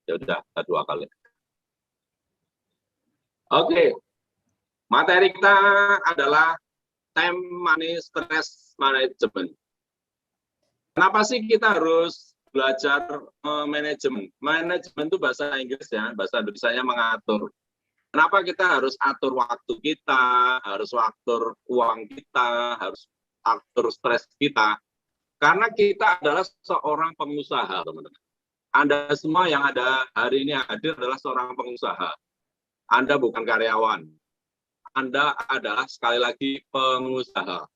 Ya udah, kita 2 kali. Oke, materi kita adalah time money stress management. Kenapa sih kita harus belajar manajemen? Manajemen itu bahasa Inggris ya, bahasa Indonesianya mengatur. Kenapa kita harus atur waktu kita, harus atur uang kita, harus atur stres kita? Karena kita adalah seorang pengusaha, teman-teman. Anda semua yang ada hari ini hadir adalah seorang pengusaha. Anda bukan karyawan. Anda adalah sekali lagi pengusaha.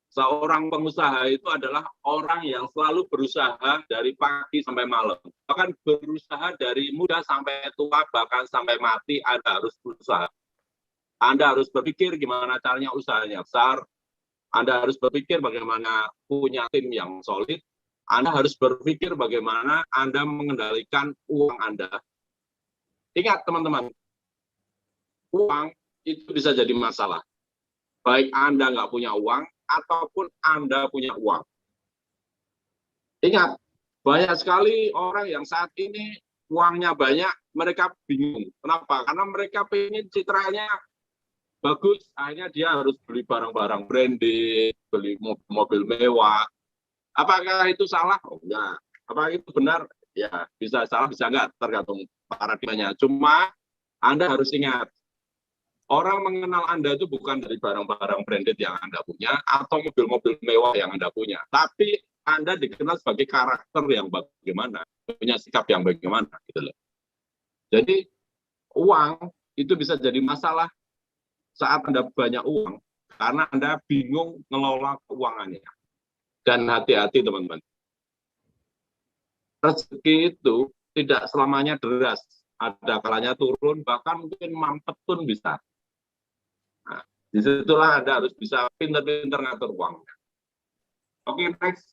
Seorang pengusaha itu adalah orang yang selalu berusaha dari pagi sampai malam. Bahkan berusaha dari muda sampai tua, bahkan sampai mati, Anda harus berusaha. Anda harus berpikir gimana caranya usahanya besar. Anda harus berpikir bagaimana punya tim yang solid. Anda harus berpikir bagaimana Anda mengendalikan uang Anda. Ingat teman-teman, uang itu bisa jadi masalah. Baik Anda nggak punya uang, ataupun Anda punya uang. Ingat, banyak sekali orang yang saat ini uangnya banyak, mereka bingung. Kenapa? Karena mereka pengen citranya bagus, akhirnya dia harus beli barang-barang branded, beli mobil mewah. Apakah itu salah? Oh, enggak. Apakah itu benar? Ya, bisa salah, bisa enggak, tergantung paradigmanya. Cuma Anda harus ingat, orang mengenal Anda itu bukan dari barang-barang branded yang Anda punya atau mobil-mobil mewah yang Anda punya, tapi Anda dikenal sebagai karakter yang bagaimana, punya sikap yang bagaimana, gitu loh. Jadi uang itu bisa jadi masalah saat Anda banyak uang karena Anda bingung ngelola keuangannya. Dan hati-hati teman-teman, rezeki itu tidak selamanya deras, ada kalanya turun, bahkan mungkin mampet pun bisa. Nah, disitulah Anda harus bisa pintar-pintar ngatur uang. Oke, next.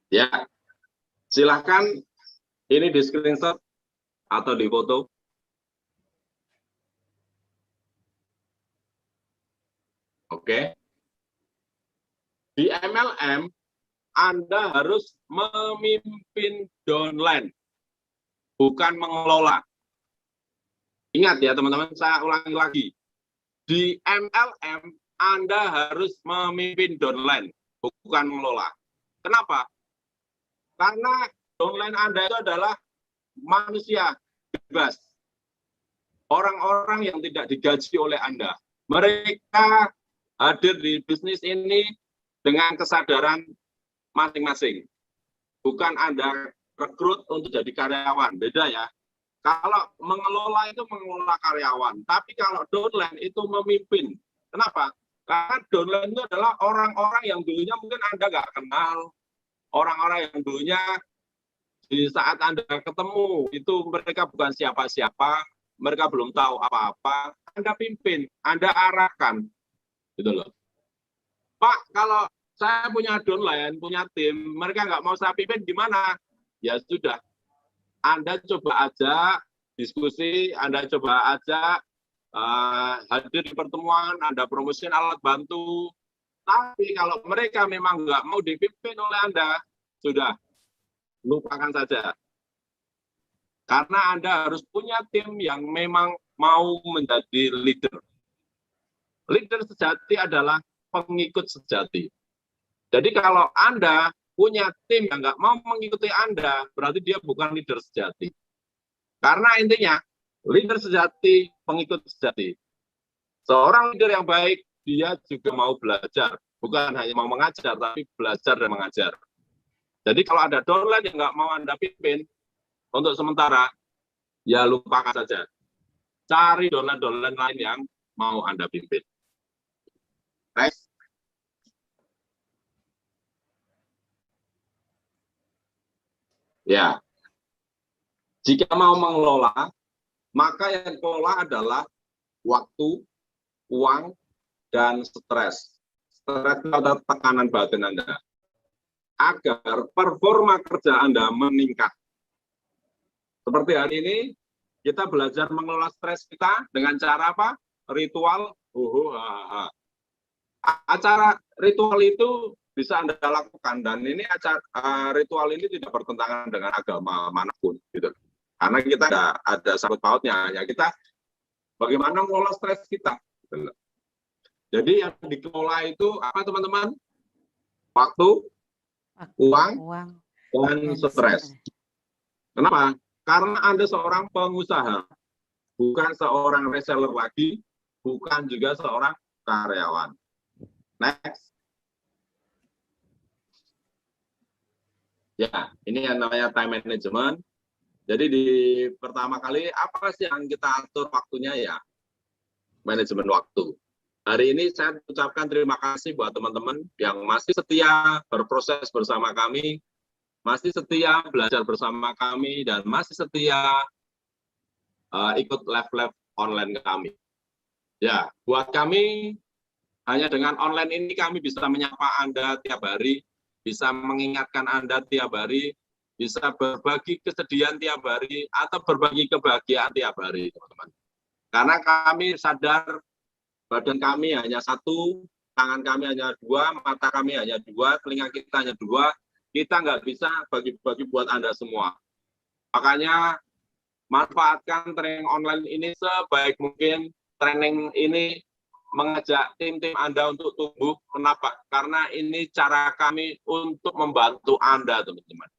Ya, silahkan ini di screenshot atau di foto. Oke. Di MLM, Anda harus memimpin downline, bukan mengelola. Ingat ya teman-teman, saya ulangi lagi. Di MLM, Anda harus memimpin downline, bukan mengelola. Kenapa? Karena downline Anda itu adalah manusia bebas. Orang-orang yang tidak digaji oleh Anda. Mereka hadir di bisnis ini dengan kesadaran masing-masing. Bukan Anda rekrut untuk jadi karyawan, beda ya. Kalau mengelola itu mengelola karyawan, tapi kalau downline itu memimpin. Kenapa? Karena downline itu adalah orang-orang yang dulunya mungkin Anda nggak kenal, orang-orang yang dulunya di saat Anda ketemu itu mereka bukan siapa-siapa, mereka belum tahu apa-apa, Anda pimpin, Anda arahkan, gitu loh. Pak, kalau saya punya downline, punya tim, mereka nggak mau saya pimpin, gimana? Ya sudah, Anda coba aja diskusi, Anda coba aja hadir di pertemuan, Anda promosiin alat bantu. Tapi kalau mereka memang nggak mau dipimpin oleh Anda, sudah, lupakan saja. Karena Anda harus punya tim yang memang mau menjadi leader. Leader sejati adalah pengikut sejati. Jadi kalau Anda punya tim yang nggak mau mengikuti Anda, berarti dia bukan leader sejati. Karena intinya, leader sejati, pengikut sejati. Seorang leader yang baik, dia juga mau belajar. Bukan hanya mau mengajar, tapi belajar dan mengajar. Jadi kalau ada downline yang nggak mau Anda pimpin, untuk sementara, ya lupakan saja. Cari downline-downline lain yang mau Anda pimpin. Next. Ya, jika mau mengelola, maka yang kelola adalah waktu, uang, dan stres. Stres itu adalah tekanan batin Anda. Agar performa kerja Anda meningkat. Seperti hari ini, kita belajar mengelola stres kita dengan cara apa? Ritual. Acara ritual itu bisa Anda lakukan, dan ini ritual ini tidak bertentangan dengan agama manapun gitu. Karena kita ada sangkut pautnya, ya kita bagaimana mengelola stres kita. Gitu. Jadi yang dikelola itu apa teman-teman? Waktu, uang, dan stres. Kenapa? Karena Anda seorang pengusaha, bukan seorang reseller lagi, bukan juga seorang karyawan. Next. Ya, ini yang namanya time management. Jadi di pertama kali apa sih yang kita atur waktunya ya? Manajemen waktu. Hari ini saya ucapkan terima kasih buat teman-teman yang masih setia berproses bersama kami, masih setia belajar bersama kami, dan masih setia ikut live online kami. Ya, buat kami hanya dengan online ini kami bisa menyapa Anda tiap hari, bisa mengingatkan Anda tiap hari, bisa berbagi kesedihan tiap hari, atau berbagi kebahagiaan tiap hari, teman-teman. Karena kami sadar badan kami hanya satu, tangan kami hanya dua, mata kami hanya dua, telinga kita hanya dua, kita nggak bisa bagi-bagi buat Anda semua. Makanya manfaatkan training online ini sebaik mungkin. Training ini mengajak tim-tim Anda untuk tumbuh. Kenapa? Karena ini cara kami untuk membantu Anda, teman-teman.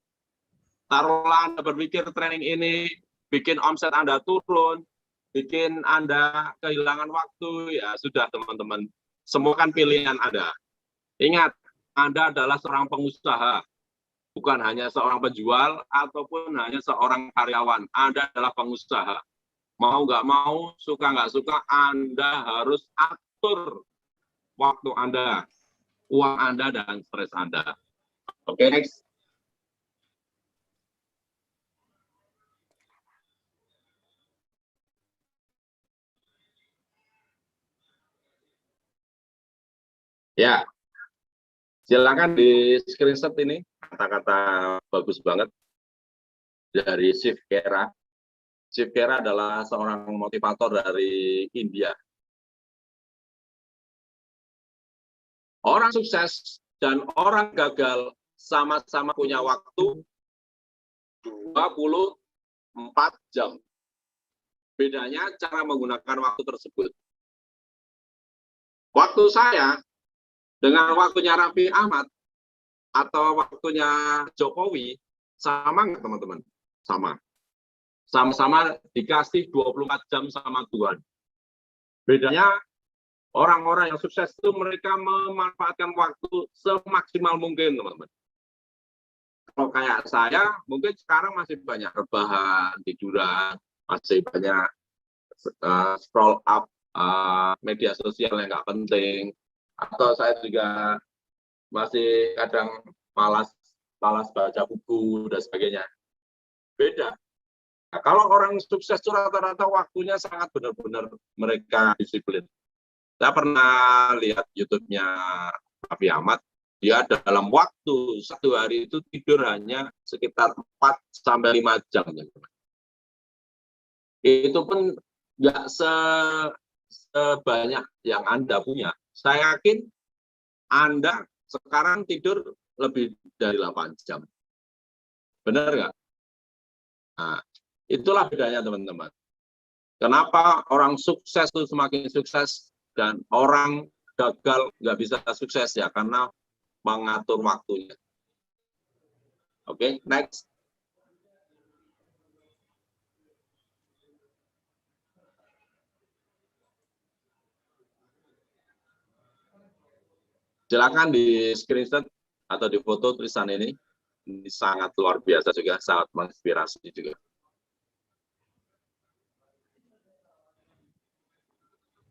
Taruhlah Anda berpikir training ini bikin omset Anda turun, bikin Anda kehilangan waktu, ya sudah teman-teman. Semua kan pilihan Anda. Ingat, Anda adalah seorang pengusaha, bukan hanya seorang penjual ataupun hanya seorang karyawan. Anda adalah pengusaha. Mau nggak mau, suka nggak suka, Anda harus atur waktu Anda, uang Anda, dan stres Anda. Oke, next. Ya, silakan di screenshot ini, kata-kata bagus banget dari Shiv Khera. Shiv Khera adalah seorang motivator dari India. Orang sukses dan orang gagal sama-sama punya waktu 24 jam. Bedanya cara menggunakan waktu tersebut. Waktu saya dengan waktunya Raffi Ahmad atau waktunya Jokowi sama nggak teman-teman? Sama. Sama-sama dikasih 24 jam sama Tuhan. Bedanya orang-orang yang sukses itu mereka memanfaatkan waktu semaksimal mungkin, teman-teman. Kalau kayak saya, mungkin sekarang masih banyak rebahan, tiduran, masih banyak scroll up media sosial yang nggak penting, atau saya juga masih kadang malas baca buku dan sebagainya. Beda. Nah, kalau orang sukses itu rata-rata waktunya sangat benar-benar mereka disiplin. Saya pernah lihat YouTube-nya Raffi Ahmad, dia dalam waktu satu hari itu tidur hanya sekitar 4-5 jam. Itu pun nggak sebanyak yang Anda punya. Saya yakin Anda sekarang tidur lebih dari 8 jam. Benar nggak? Nah, itulah bedanya teman-teman. Kenapa orang sukses itu semakin sukses dan orang gagal nggak bisa sukses ya? Karena mengatur waktunya. Oke, next. Silakan di screenshot atau di foto tulisan ini. Ini sangat luar biasa juga, sangat menginspirasi juga.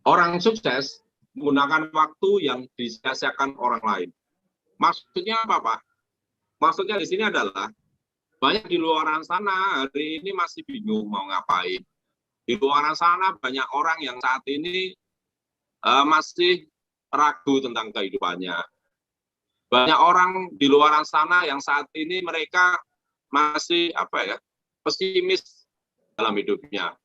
Orang sukses menggunakan waktu yang disia-siakan orang lain. Maksudnya apa, Pak? Maksudnya di sini adalah banyak di luar sana hari ini masih bingung mau ngapain. Di luar sana banyak orang yang saat ini masih ragu tentang kehidupannya. Banyak orang di luar sana yang saat ini mereka masih pesimis dalam hidupnya.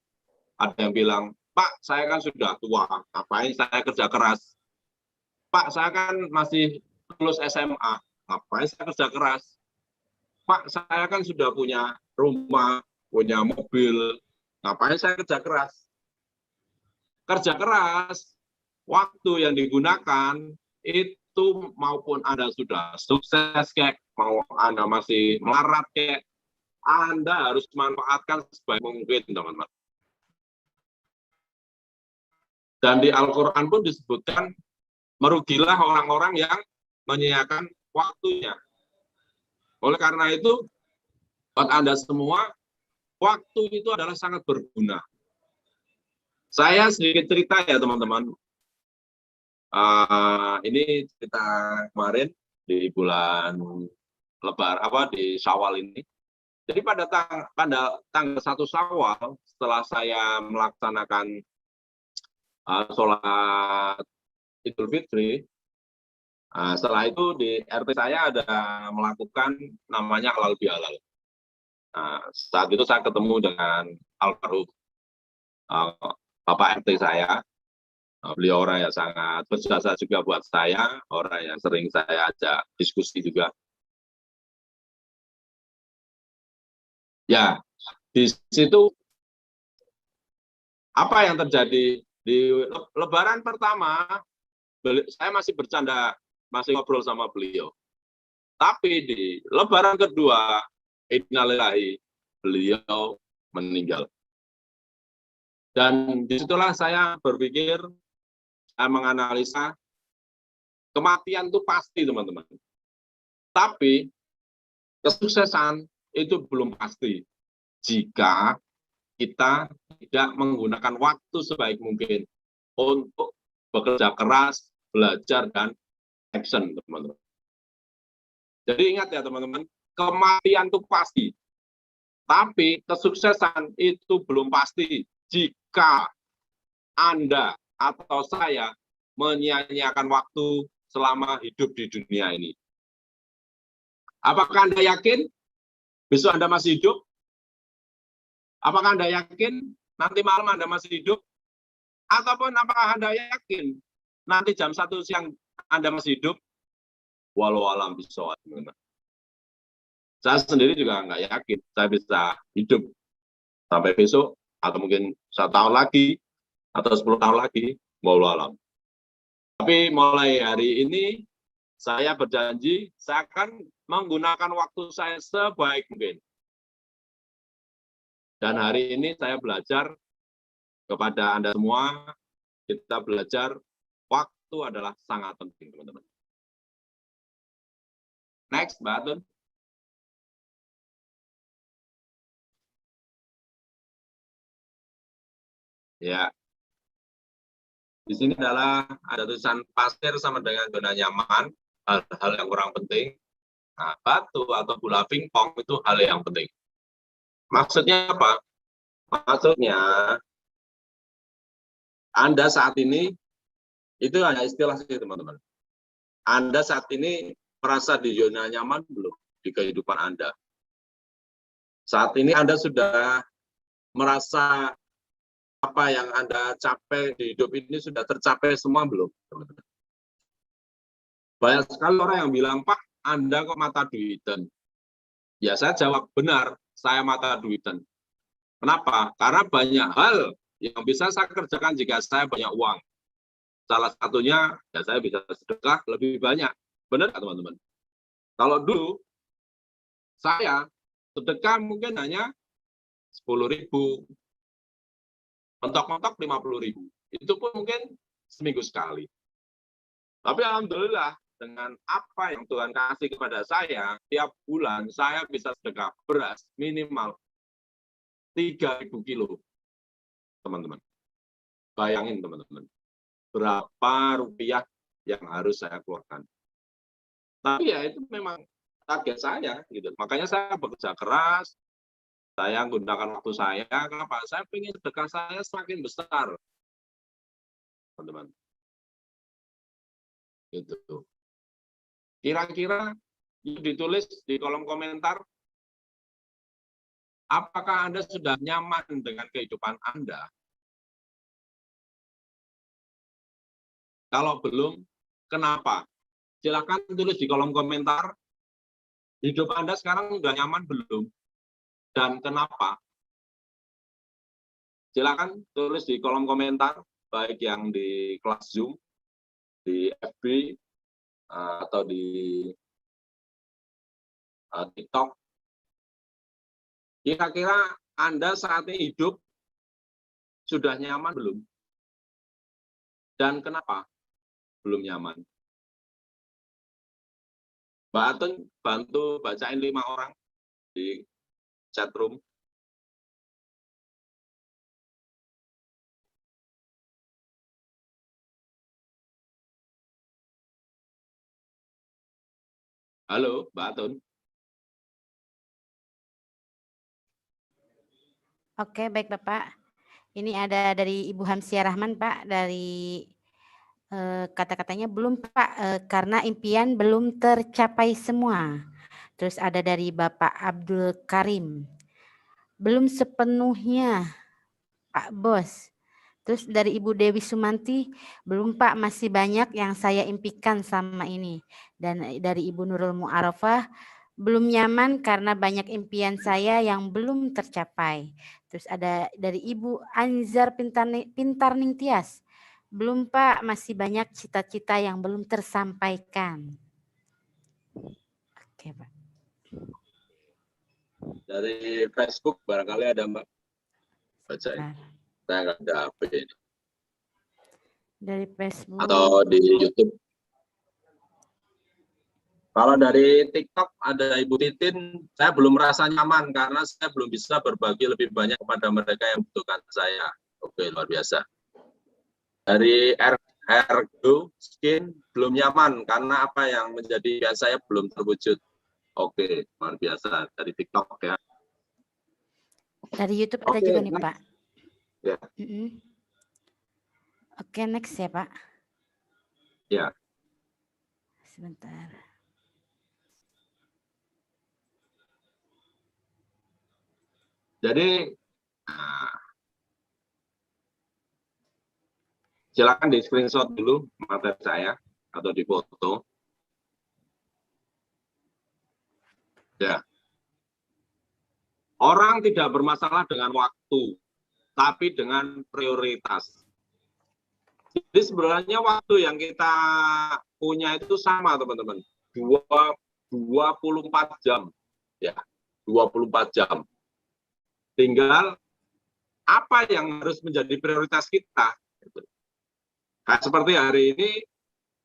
Ada yang bilang, Pak, saya kan sudah tua, ngapain saya kerja keras? Pak, saya kan masih lulus SMA, ngapain saya kerja keras? Pak, saya kan sudah punya rumah, punya mobil, ngapain saya kerja keras? Kerja keras, waktu yang digunakan itu maupun Anda sudah sukses kayak, mau Anda masih melarat kayak, Anda harus manfaatkan sebaik mungkin, teman-teman. Dan di Al-Quran pun disebutkan, merugilah orang-orang yang menyia-nyiakan waktunya. Oleh karena itu, buat Anda semua, waktu itu adalah sangat berguna. Saya sedikit cerita ya, teman-teman. Ini cerita kemarin di bulan di Syawal ini. Jadi pada tanggal 1 Syawal, setelah saya melaksanakan sholat Idul Fitri, setelah itu di RT saya ada melakukan namanya halal bihalal. Saat itu saya ketemu dengan almarhum Bapak RT saya. Beliau orang yang sangat berjasa juga buat saya, orang yang sering saya ajak diskusi juga. Ya, di situ apa yang terjadi di Lebaran pertama, saya masih bercanda, masih ngobrol sama beliau. Tapi di Lebaran kedua, innalillahi, beliau meninggal. Dan disitulah saya berpikir, saya menganalisa, kematian itu pasti, teman-teman. Tapi kesuksesan itu belum pasti jika kita tidak menggunakan waktu sebaik mungkin untuk bekerja keras, belajar, dan action, teman-teman. Jadi ingat ya, teman-teman, kematian itu pasti. Tapi kesuksesan itu belum pasti jika Anda atau saya menyia-nyiakan waktu selama hidup di dunia ini. Apakah Anda yakin besok Anda masih hidup? Apakah Anda yakin nanti malam Anda masih hidup? Ataupun apakah Anda yakin nanti jam 1 siang Anda masih hidup? Walau alam bisawab. Saya sendiri juga nggak yakin saya bisa hidup sampai besok, atau mungkin 1 tahun lagi, atau 10 tahun lagi, walau alam. Tapi mulai hari ini, saya berjanji, saya akan menggunakan waktu saya sebaik mungkin. Dan hari ini saya belajar kepada Anda semua, kita belajar waktu adalah sangat penting, teman-teman. Next, Mbak Atun. Ya. Di sini adalah ada tulisan pasir sama dengan zona nyaman, hal-hal yang kurang penting. Nah, batu atau bola pingpong itu hal yang penting. Maksudnya apa? Maksudnya, Anda saat ini, itu hanya istilah sih, teman-teman. Anda saat ini merasa di zona nyaman belum di kehidupan Anda? Saat ini Anda sudah merasa apa yang Anda capai di hidup ini sudah tercapai semua belum, teman-teman? Banyak sekali orang yang bilang, Pak, Anda kok mata duitan? Ya, saya jawab, benar, saya mata duitan. Kenapa? Karena banyak hal yang bisa saya kerjakan jika saya banyak uang. Salah satunya, ya saya bisa sedekah lebih banyak. Benar nggak, teman-teman? Kalau dulu, saya sedekah mungkin hanya 10.000, mentok-mentok 50.000. Itu pun mungkin seminggu sekali. Tapi alhamdulillah, dengan apa yang Tuhan kasih kepada saya, tiap bulan saya bisa sedekah beras minimal 3.000 kilo, teman-teman. Bayangin, teman-teman, berapa rupiah yang harus saya keluarkan. Tapi ya itu memang target saya, gitu. Makanya saya bekerja keras, saya gunakan waktu saya, kenapa? Saya ingin sedekah saya semakin besar, teman-teman. Gitu. Kira-kira ditulis di kolom komentar, apakah Anda sudah nyaman dengan kehidupan Anda? Kalau belum, kenapa? silakan tulis di kolom komentar, hidup Anda sekarang udah nyaman belum? Dan kenapa? Silakan tulis di kolom komentar, baik yang di kelas Zoom, di FB, atau di TikTok. Kira-kira Anda saat ini hidup sudah nyaman belum? Dan kenapa belum nyaman? Mbak Atun, bantu bacain 5 orang di chat room. Halo, Mbak Atun. Oke, baik Bapak. Ini ada dari Ibu Hamsia Rahman, Pak, dari kata-katanya belum Pak, karena impian belum tercapai semua. Terus ada dari Bapak Abdul Karim, belum sepenuhnya Pak Bos. Terus dari Ibu Dewi Sumanti, belum Pak, masih banyak yang saya impikan sama ini. Dan dari Ibu Nurul Mu'arafah, belum nyaman karena banyak impian saya yang belum tercapai. Terus ada dari Ibu Anzar Pintarning Tias, belum Pak, masih banyak cita-cita yang belum tersampaikan. Oke Pak. Dari Facebook barangkali ada Mbak. Bacain. Saya nggak ada HP ini. Dari Facebook. Atau di YouTube. Kalau dari TikTok ada Ibu Titin, saya belum merasa nyaman karena saya belum bisa berbagi lebih banyak kepada mereka yang membutuhkan saya. Oke, luar biasa. Dari Ergo Skin, belum nyaman karena apa yang menjadi impian saya belum terwujud. Oke, luar biasa. Dari TikTok ya. Dari YouTube ada juga nih Pak. Ya. Oke, next ya Pak. Ya. Sebentar. Jadi, silakan di screenshot dulu materi saya atau di foto. Ya. Orang tidak bermasalah dengan waktu, tapi dengan prioritas. Jadi sebenarnya waktu yang kita punya itu sama, teman-teman. 24 jam. Ya, 24 jam. Tinggal apa yang harus menjadi prioritas kita. Nah, seperti hari ini,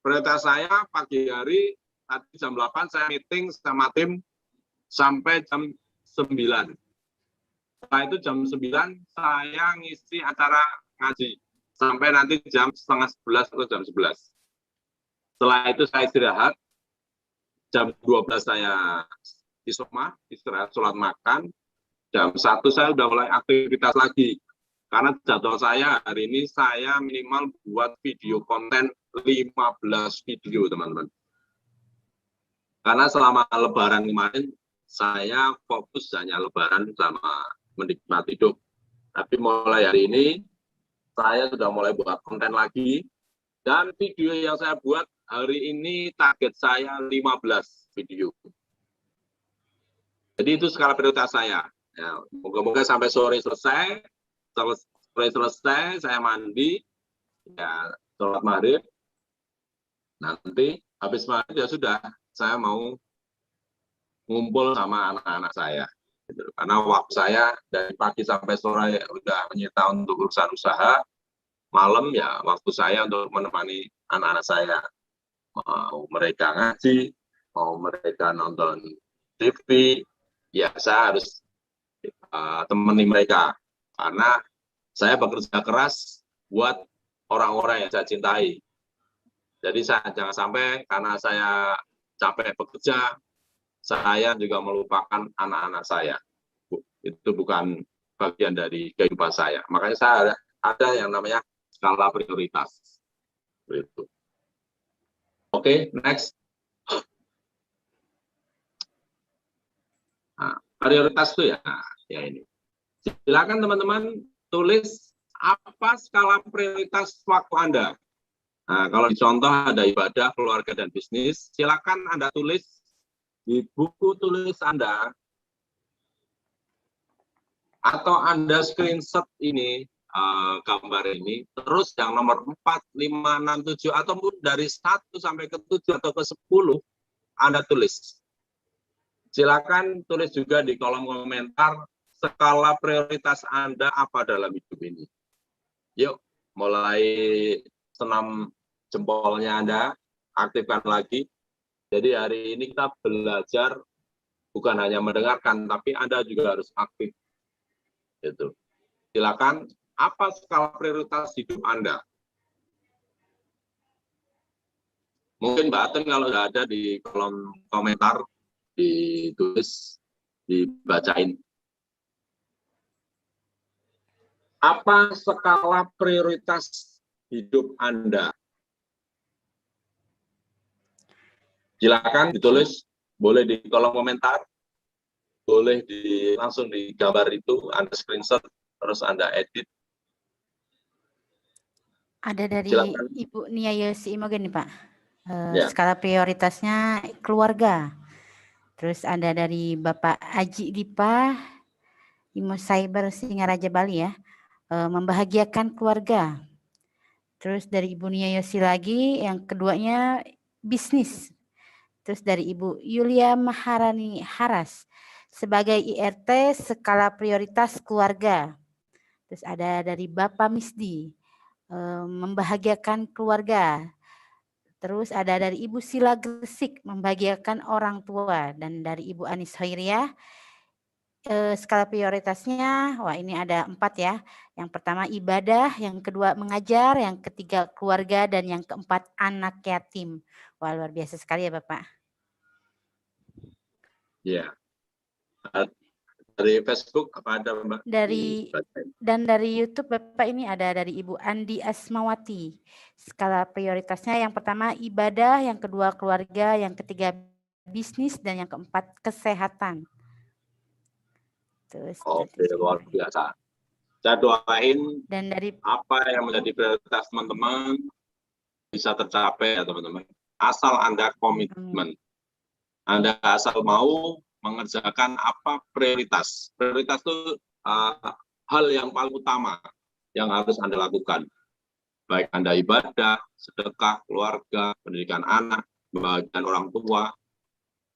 prioritas saya pagi hari, tadi jam 8 saya meeting sama tim sampai jam 9. Setelah itu jam 9 saya ngisi acara ngaji sampai nanti jam setengah 11 atau jam 11. Setelah itu saya istirahat, jam 12 saya isoma, istirahat, sholat makan, jam 1 saya udah mulai aktivitas lagi. Karena jadwal saya hari ini saya minimal buat video konten 15 video, teman-teman. Karena selama lebaran kemarin, saya fokus hanya lebaran sama menikmati hidup. Tapi mulai hari ini, saya sudah mulai buat konten lagi. Dan video yang saya buat hari ini target saya 15 video. Jadi itu skala prioritas saya. Ya, moga-moga sampai sore selesai. Sore selesai, saya mandi, ya sholat maghrib. Nanti habis maghrib ya sudah, saya mau ngumpul sama anak-anak saya. Karena waktu saya dari pagi sampai sore udah menyita untuk urusan usaha, malam ya waktu saya untuk menemani anak-anak saya. Mau mereka ngaji, mau mereka nonton TV, ya saya harus temani mereka. Karena saya bekerja keras buat orang-orang yang saya cintai. Jadi saya jangan sampai karena saya capek bekerja, saya juga melupakan anak-anak saya. Itu bukan bagian dari kehidupan saya. Makanya saya ada yang namanya skala prioritas. Itu. Oke, next. Nah, prioritas itu ya ini. Silakan teman-teman tulis apa skala prioritas waktu Anda. Nah, kalau dicontoh ada ibadah, keluarga, dan bisnis, silakan Anda tulis di buku tulis Anda, atau Anda screenshot ini, gambar ini, terus yang nomor 4, 5, 6, 7, ataupun dari 1 sampai ke 7 atau ke 10, Anda tulis. Silakan tulis juga di kolom komentar, skala prioritas Anda apa dalam hidup ini. Yuk, mulai senam jempolnya Anda, aktifkan lagi. Jadi hari ini kita belajar bukan hanya mendengarkan, tapi Anda juga harus aktif. Gitu. Silakan, apa skala prioritas hidup Anda? Mungkin Mbak Aten kalau sudah ada di kolom komentar, ditulis, dibacain. Apa skala prioritas hidup Anda? Silakan ditulis, boleh di kolom komentar, boleh langsung di gambar itu, Anda screenshot, terus Anda edit. Ada dari Silakan. Ibu Nia Yosi Imogen nih Pak. Ya. Skala prioritasnya keluarga. Terus ada dari Bapak Aji Dipa, Imo Cyber Singaraja Bali ya, membahagiakan keluarga. Terus dari Ibu Nia Yosi lagi, yang keduanya bisnis. Terus dari Ibu Yulia Maharani Haras, sebagai IRT skala prioritas keluarga. Terus ada dari Bapak Misdi, membahagiakan keluarga. Terus ada dari Ibu Sila Gresik, membahagiakan orang tua. Dan dari Ibu Anis Hoiriah, skala prioritasnya, wah ini ada 4 ya. Yang pertama ibadah, yang kedua mengajar, yang ketiga keluarga, dan yang keempat anak yatim. Wah luar biasa sekali ya Bapak. Ya. Dari Facebook apa ada Mbak? Dan dari YouTube Bapak ini ada dari Ibu Andi Asmawati. Skala prioritasnya yang pertama ibadah, yang kedua keluarga, yang ketiga bisnis, dan yang keempat kesehatan. Terus, oke, luar biasa. Saya doain dan dari apa yang menjadi prioritas teman-teman bisa tercapai ya teman-teman. Asal Anda komitmen. Anda asal mau mengerjakan apa prioritas. Prioritas itu hal yang paling utama yang harus Anda lakukan. Baik Anda ibadah, sedekah, keluarga, pendidikan anak, pembahagian orang tua,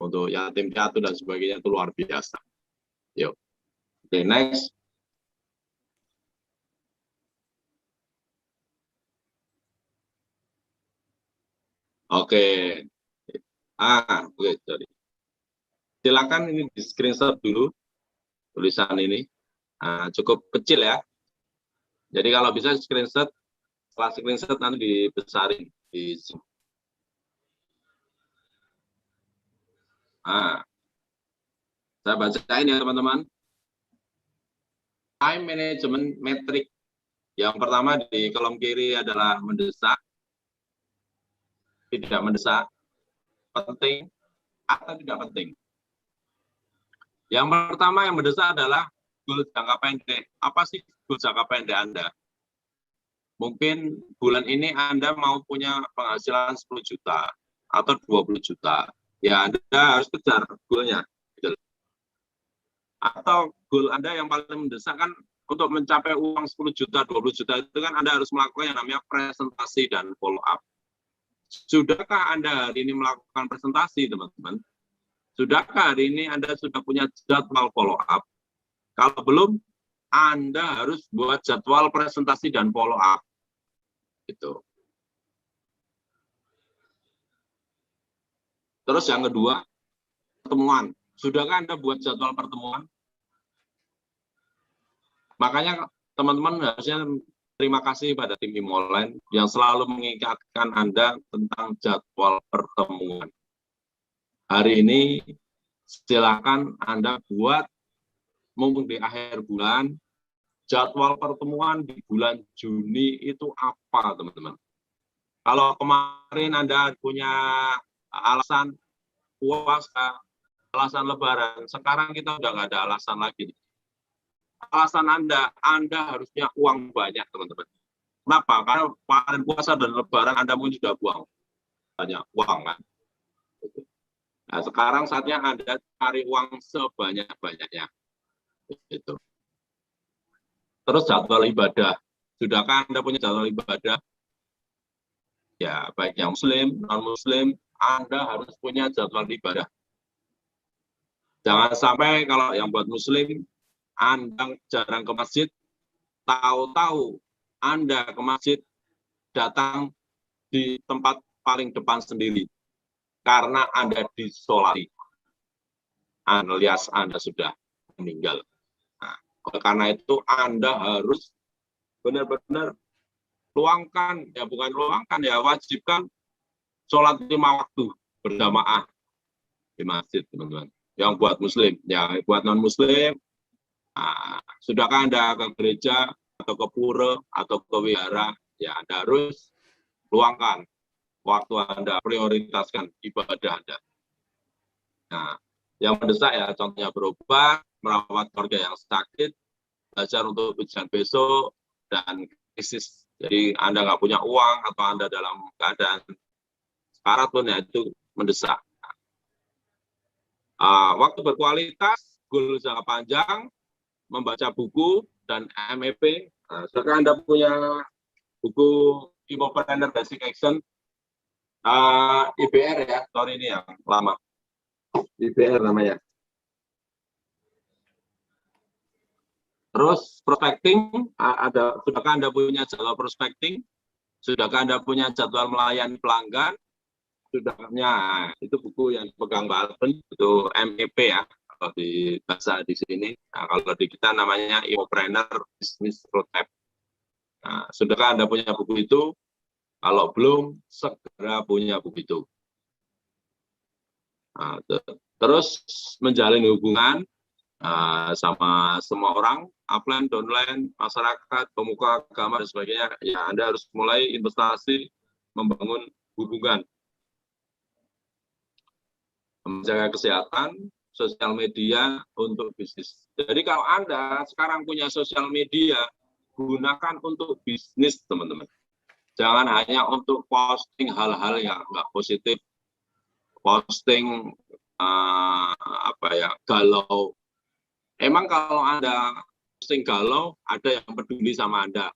untuk yatim piatu dan sebagainya, itu luar biasa. Yuk. Oke, next. Oke. Oke, sorry. Silakan ini di screenshot dulu tulisan ini. Cukup kecil ya. Jadi kalau bisa screenshot, setelah screenshot nanti dibesarin di sini. Saya bacain ya teman-teman. Time management metric. Yang pertama di kolom kiri adalah mendesak, tidak mendesak, penting, atau tidak penting. Yang pertama yang mendesak adalah goal jangka pendek. Apa sih goal jangka pendek Anda? Mungkin bulan ini Anda mau punya penghasilan 10 juta atau 20 juta. Ya Anda harus kejar goalnya. Atau goal Anda yang paling mendesak kan untuk mencapai uang 10 juta, 20 juta itu kan Anda harus melakukan yang namanya presentasi dan follow up. Sudahkah Anda hari ini melakukan presentasi, teman-teman? Sudahkah hari ini Anda sudah punya jadwal follow up? Kalau belum, Anda harus buat jadwal presentasi dan follow up. Gitu. Terus yang kedua, pertemuan. Sudahkah Anda buat jadwal pertemuan? Makanya teman-teman harusnya terima kasih pada tim Imoline yang selalu mengingatkan Anda tentang jadwal pertemuan. Hari ini silakan Anda buat, mumpung di akhir bulan, jadwal pertemuan di bulan Juni itu apa, teman-teman? Kalau kemarin Anda punya alasan puasa, alasan lebaran, sekarang kita udah nggak ada alasan lagi. Alasan Anda harusnya uang banyak, teman-teman. Kenapa? Karena kemarin puasa dan lebaran Anda pun sudah buang banyak uang kan. Nah, sekarang saatnya Anda cari uang sebanyak-banyaknya. Itu. Terus jadwal ibadah. Sudahkah Anda punya jadwal ibadah? Ya, baik yang Muslim, non-Muslim, Anda harus punya jadwal ibadah. Jangan sampai kalau yang buat Muslim, Anda jarang ke masjid, tahu-tahu Anda ke masjid datang di tempat paling depan sendiri. Karena Anda disolati. Alias Anda sudah meninggal. Nah, karena itu Anda harus benar-benar luangkan, ya bukan luangkan, ya wajibkan sholat 5 waktu berjamaah di masjid, teman-teman. Yang buat Muslim, ya buat non-Muslim, nah, sudahkah Anda ke gereja atau ke pura atau ke wihara, ya Anda harus luangkan waktu Anda, prioritaskan ibadah Anda. Nah, yang mendesak ya contohnya berobat, merawat keluarga yang sakit, belajar untuk ujian besok, dan krisis. Jadi Anda nggak punya uang atau Anda dalam keadaan sekarat pun ya itu mendesak. Waktu berkualitas, goal jangka panjang, membaca buku dan MEP. Sekarang Anda punya buku Immopreneur Basic Action, IBR ya, tahun ini yang lama. IBR namanya. Terus prospecting, sudahkah Anda punya jadwal prospecting? Sudahkah Anda punya jadwal melayani pelanggan? Sudahnya, itu buku yang dipegang Mbak Alvin, itu MEP ya, kalau di bahasa di sini. Nah, kalau di kita namanya Immopreneur Business Roadmap. Nah, sudahkah Anda punya buku itu? Kalau belum, segera punya buku itu. Nah, terus menjalin hubungan sama semua orang, upline, downline, masyarakat, pemuka agama, dan sebagainya. Ya, Anda harus mulai investasi, membangun hubungan. Menjaga kesehatan, sosial media untuk bisnis. Jadi kalau Anda sekarang punya sosial media, gunakan untuk bisnis, teman-teman. Jangan hanya untuk posting hal-hal yang nggak positif, posting galau. Emang kalau Anda posting galau, ada yang peduli sama Anda?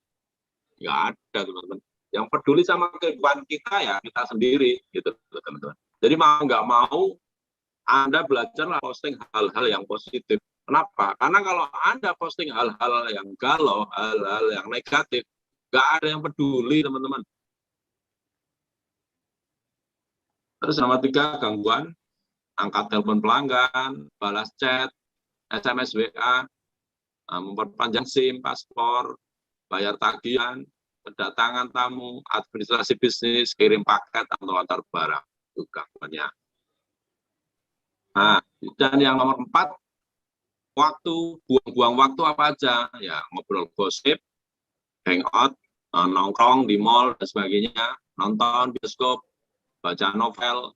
Nggak ada, teman-teman. Yang peduli sama kehidupan kita ya kita sendiri, gitu, teman-teman. Jadi mau nggak mau, Anda belajarlah posting hal-hal yang positif. Kenapa? Karena kalau Anda posting hal-hal yang galau, hal-hal yang negatif, nggak ada yang peduli, teman-teman. Terus nomor 3, gangguan, angkat telepon pelanggan, balas chat, SMS WA, memperpanjang SIM, paspor, bayar tagihan, kedatangan tamu, administrasi bisnis, kirim paket, atau antar barang. Itu gangguannya. Nah, dan yang nomor 4, waktu, buang-buang waktu apa aja, ya ngobrol gosip, hangout, nongkrong di mall, dan sebagainya, nonton bioskop, baca novel.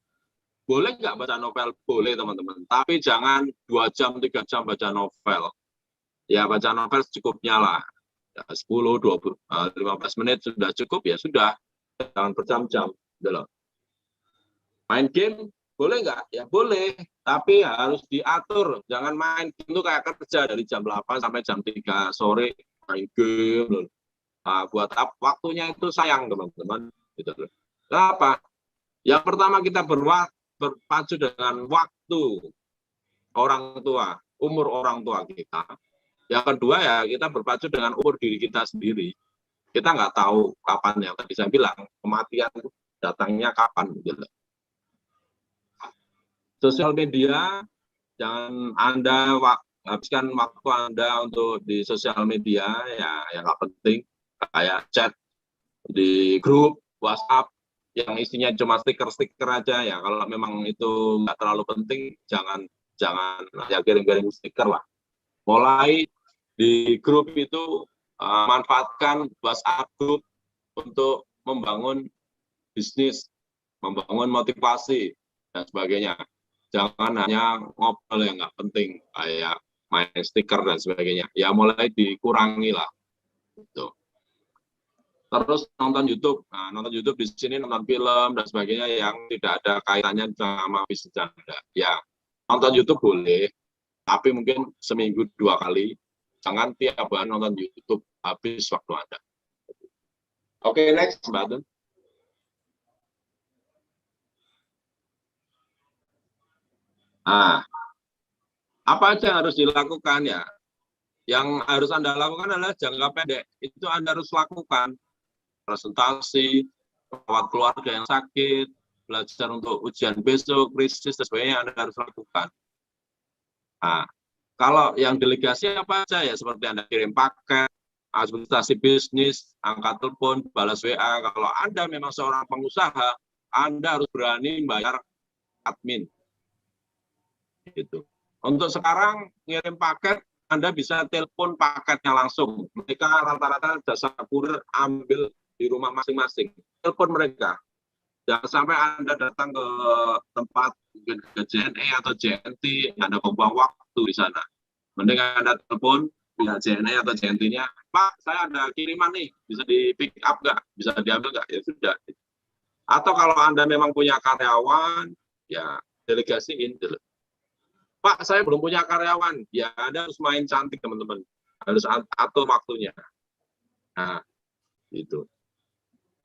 Boleh nggak baca novel? Boleh, teman-teman. Tapi jangan 2 jam, 3 jam baca novel. Ya, baca novel secukupnya lah. Ya, 10, 20, 15 menit sudah cukup, ya sudah. Jangan berjam-jam. Main game, boleh nggak? Ya boleh, tapi harus diatur. Jangan main game itu kayak kerja dari jam 8 sampai jam 3 sore, main game. Buat waktunya itu sayang, teman-teman. Gitu. Kenapa? Yang pertama, kita berpacu dengan waktu orang tua, umur orang tua kita. Yang kedua, ya kita berpacu dengan umur diri kita sendiri. Kita nggak tahu kapan, yang tadi saya bilang, kematian datangnya kapan. Gitu. Sosial media, jangan Anda habiskan waktu Anda untuk di sosial media, ya yang nggak penting, kayak chat di grup WhatsApp, yang isinya cuma stiker-stiker aja, ya kalau memang itu nggak terlalu penting, jangan ya kirim-kirim stiker lah. Mulai di grup itu manfaatkan WhatsApp grup untuk membangun bisnis, membangun motivasi dan sebagainya. Jangan hanya ngobrol yang nggak penting, kayak main stiker dan sebagainya. Ya mulai dikurangi lah. Gitu. Terus nonton YouTube. Nah, nonton YouTube di sini nonton film dan sebagainya yang tidak ada kaitannya sama bisnis Anda. Ya, nonton YouTube boleh, tapi mungkin seminggu 2 kali. Jangan tiap hari nonton YouTube, habis waktu Anda. Oke, next, Mbak Tun. Nah, apa aja yang harus dilakukan ya? Yang harus Anda lakukan adalah jangka pendek. Itu Anda harus lakukan. Presentasi, merawat keluarga yang sakit, belajar untuk ujian besok, krisis, dan sebagainya Anda harus lakukan. Nah, kalau yang delegasi apa aja ya, seperti Anda kirim paket, administrasi bisnis, angkat telepon, balas WA. Kalau Anda memang seorang pengusaha, Anda harus berani bayar admin. Gitu. Untuk sekarang ngirim paket, Anda bisa telepon paketnya langsung. Mereka rata-rata jasa kurir ambil di rumah masing-masing. Telepon mereka. Jangan sampai Anda datang ke tempat mungkin ke JNE atau JNT, Anda membuang waktu di sana. Mending Anda telepon pihak JNE atau JNT-nya, Pak, saya ada kiriman nih, bisa di pick up nggak? Bisa diambil nggak? Ya sudah. Atau kalau Anda memang punya karyawan, ya delegasiin dulu. Pak, saya belum punya karyawan. Ya, Anda harus main cantik, teman-teman. Harus atur waktunya. Nah, itu.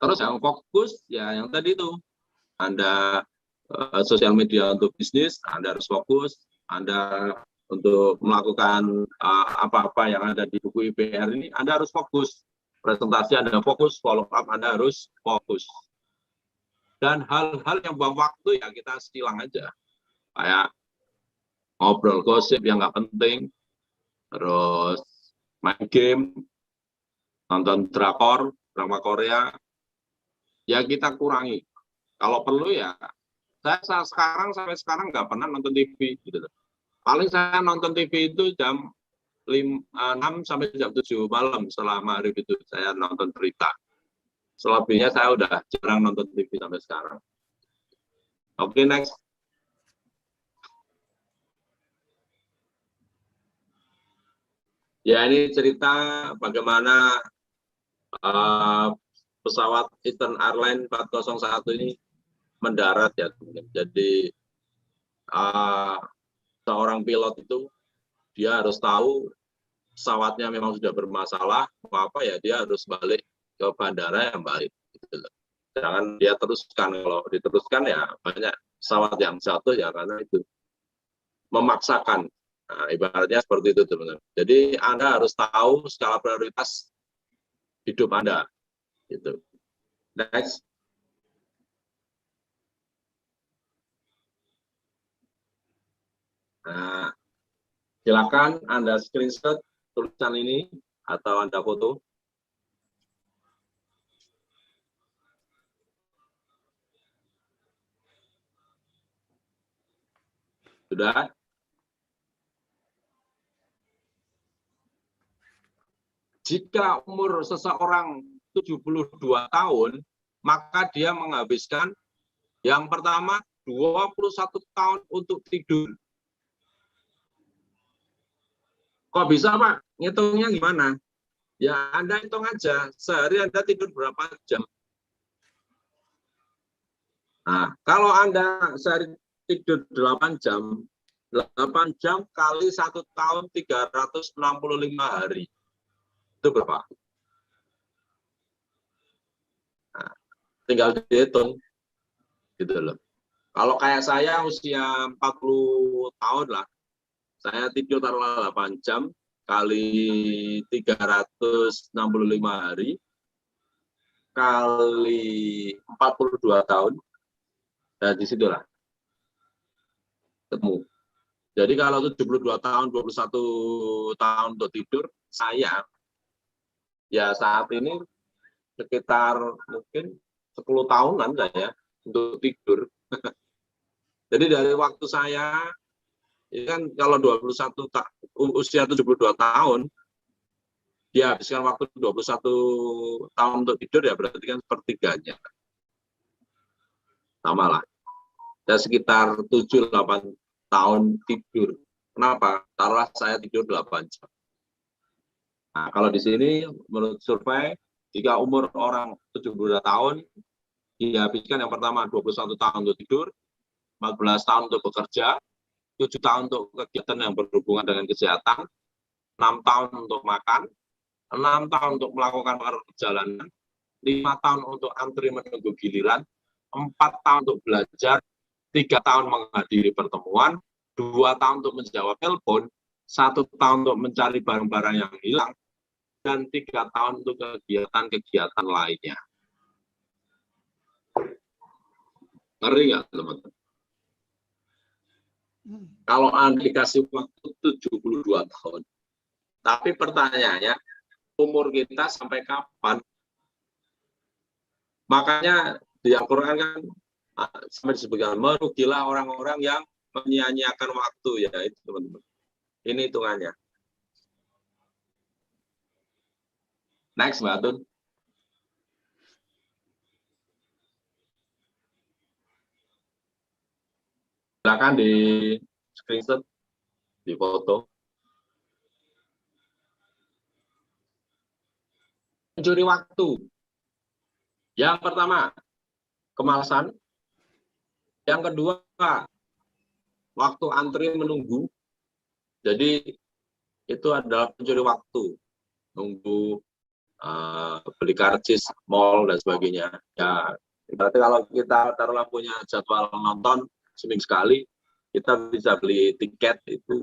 Terus yang fokus, ya yang tadi itu. Anda sosial media untuk bisnis, Anda harus fokus. Anda untuk melakukan apa-apa yang ada di buku IPR ini, Anda harus fokus. Presentasi Anda fokus, follow up Anda harus fokus. Dan hal-hal yang buang waktu, ya kita silang aja. Kayak ngobrol gosip yang nggak penting, terus main game, nonton drakor, drama Korea, ya kita kurangi. Kalau perlu ya, saya sampai sekarang nggak pernah nonton TV. Gitu. Paling saya nonton TV itu jam 6 sampai jam 7 malam setelah maghrib itu saya nonton berita. Selebihnya saya udah jarang nonton TV sampai sekarang. Oke, next. Ya, ini cerita bagaimana pesawat Eastern Airlines 401 ini mendarat ya. Jadi seorang pilot itu dia harus tahu pesawatnya memang sudah bermasalah, apa ya dia harus balik ke bandara yang baik. Gitu. Jangan dia teruskan, kalau diteruskan ya banyak pesawat yang jatuh ya karena itu memaksakan. Nah, ibaratnya seperti itu teman-teman. Jadi Anda harus tahu skala prioritas hidup Anda. Gitu. Next. Nah, silakan Anda screenshot tulisan ini atau Anda foto. Sudah? Jika umur seseorang 72 tahun, maka dia menghabiskan yang pertama 21 tahun untuk tidur. Kok bisa, Pak? Ngitungnya gimana? Ya, Anda hitung aja, sehari Anda tidur berapa jam? Nah, kalau Anda sehari tidur 8 jam, 8 jam kali 1 tahun 365 hari. Itu berapa? Nah, tinggal dihitung. Gitu loh. Kalau kayak saya usia 40 tahun lah, saya tidur taruhlah 8 jam kali 365 hari kali 42 tahun, dan disitulah ketemu. Jadi kalau 72 tahun, 21 tahun untuk tidur, saya ya saat ini sekitar mungkin 10 tahunan saya untuk tidur. Jadi dari waktu saya, ini kan kalau 21 usia 72 tahun, dia habiskan waktu 21 tahun untuk tidur, ya berarti kan sepertiganya. Sama lah. Ya sekitar 7-8 tahun tidur. Kenapa? Taruhlah saya tidur 8 jam. Nah, kalau di sini menurut survei Jika umur orang 72 tahun, dihabiskan yang pertama 21 tahun untuk tidur, 14 tahun untuk bekerja, 7 tahun untuk kegiatan yang berhubungan dengan kesehatan, 6 tahun untuk makan, 6 tahun untuk melakukan perjalanan, 5 tahun untuk antri menunggu giliran, 4 tahun untuk belajar, 3 tahun menghadiri pertemuan, 2 tahun untuk menjawab telepon, 1 tahun untuk mencari barang-barang yang hilang, dan 3 tahun untuk kegiatan-kegiatan lainnya. Ngeri nggak, teman-teman? Kalau Anda dikasih waktu 72 tahun, tapi pertanyaannya, umur kita sampai kapan? Makanya di Al-Quran kan sampai disebutkan, merugilah orang-orang yang menyia-nyiakan waktu, ya itu teman-teman. Ini hitungannya. Next, Mbak Atun. Silakan di screenshot, di foto. Mencuri waktu. Yang pertama, kemalasan. Yang kedua, waktu antri menunggu. Jadi itu adalah pencuri waktu. Nunggu beli karcis, mall, dan sebagainya. Ya, berarti kalau kita taruhlah punya jadwal nonton seminggu sekali, kita bisa beli tiket itu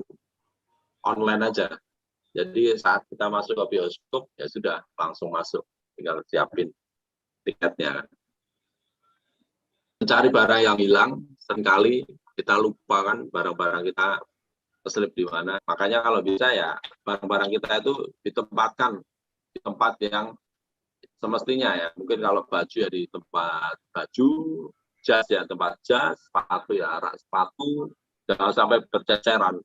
online aja. Jadi saat kita masuk ke bioskop, ya sudah langsung masuk, tinggal siapin tiketnya. Mencari barang yang hilang, seringkali kita lupakan barang-barang kita keselip di mana. Makanya kalau bisa ya barang-barang kita itu ditempatkan di tempat yang semestinya ya. Mungkin kalau baju ya di tempat baju, jas ya tempat jas, sepatu ya rak sepatu, jangan sampai berceceran.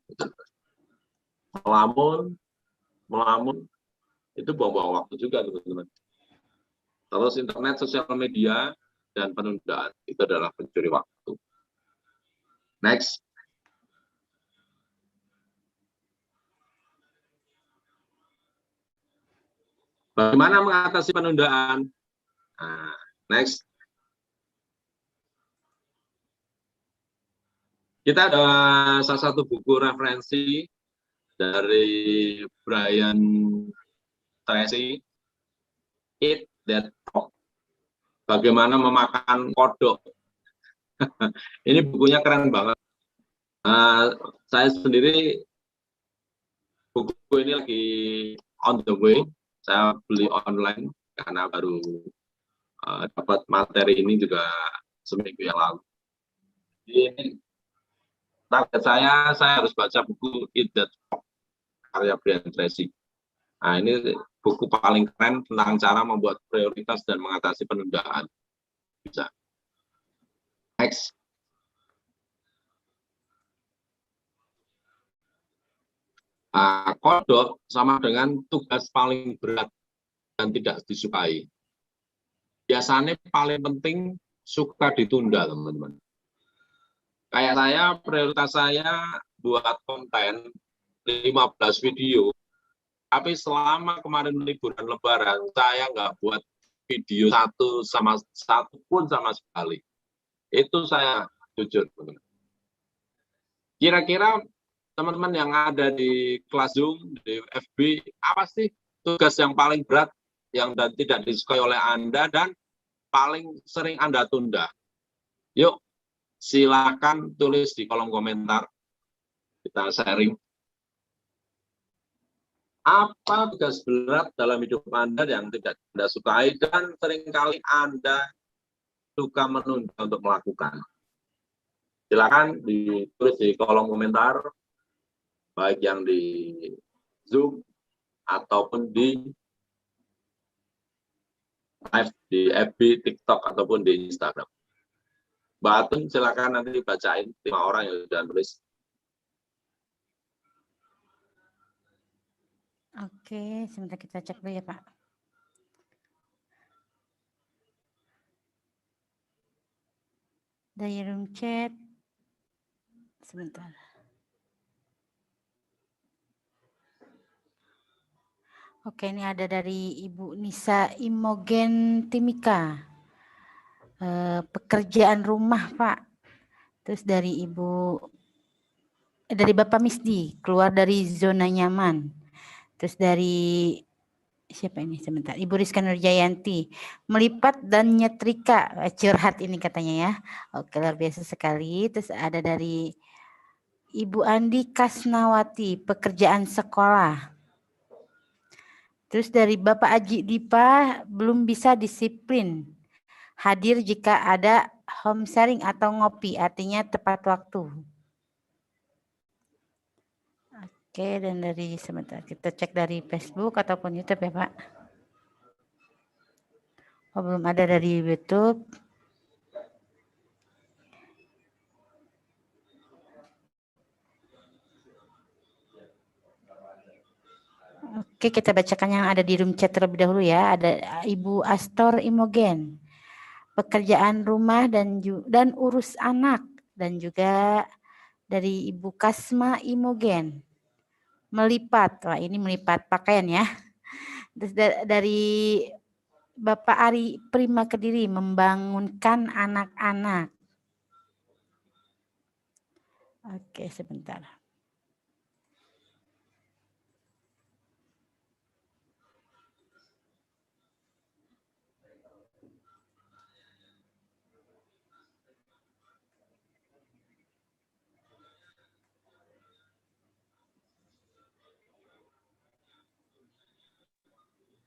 Melamun, itu buang-buang waktu juga teman-teman. Terus internet, sosial media, dan penundaan, itu adalah pencuri waktu. Next. Bagaimana mengatasi penundaan? Nah, next. Kita ada salah satu buku referensi dari Brian Tracy, Eat That Frog. Bagaimana memakan kodok. Ini bukunya keren banget. Saya sendiri, buku ini lagi on the way. Saya beli online karena baru dapat materi ini juga seminggu yang lalu. Ini target saya harus baca buku Eat That Frog, karya Brian Tracy. Nah, ini buku paling keren tentang cara membuat prioritas dan mengatasi penundaan. Bisa. Next. Kodok sama dengan tugas paling berat dan tidak disukai. Biasanya paling penting suka ditunda, teman-teman. Kayak saya, prioritas saya buat konten 15 video, tapi selama kemarin liburan lebaran, saya nggak buat video satu pun sama sekali. Itu saya jujur, teman-teman. Kira-kira teman-teman yang ada di kelas Zoom, di FB, apa sih tugas yang paling berat yang tidak disukai oleh Anda dan paling sering Anda tunda? Yuk, silakan tulis di kolom komentar. Kita sharing. Apa tugas berat dalam hidup Anda yang tidak Anda sukai dan seringkali Anda suka menunda untuk melakukan? Silakan ditulis di kolom komentar, baik yang di Zoom ataupun di live di FB, TikTok, ataupun di Instagram. Mbak Atun, silakan nanti bacain 5 orang yang sudah tulis. Oke, sebentar kita cek dulu ya, Pak. Dari room chat. Sebentar. Oke, ini ada dari Ibu Nisa Imogen Timika. Pekerjaan rumah, Pak. Terus dari Bapak Misdi, keluar dari zona nyaman. Terus dari siapa ini sebentar? Ibu Rizka Nurjayanti, melipat dan nyetrika, curhat ini katanya ya. Oke, luar biasa sekali. Terus ada dari Ibu Andi Kasnawati, pekerjaan sekolah. Terus dari Bapak Aji Dipa, belum bisa disiplin. Hadir jika ada home sharing atau ngopi, artinya tepat waktu. Oke, dan dari sebentar kita cek dari Facebook ataupun YouTube ya Pak. Oh, belum ada dari YouTube. Oke, kita bacakan yang ada di room chat terlebih dahulu ya. Ada Ibu Astor Imogen, pekerjaan rumah dan urus anak, dan juga dari Ibu Kasma Imogen, melipat. Wah, ini melipat pakaian ya. Terus dari Bapak Ari Prima Kediri, membangunkan anak-anak. Oke, sebentar.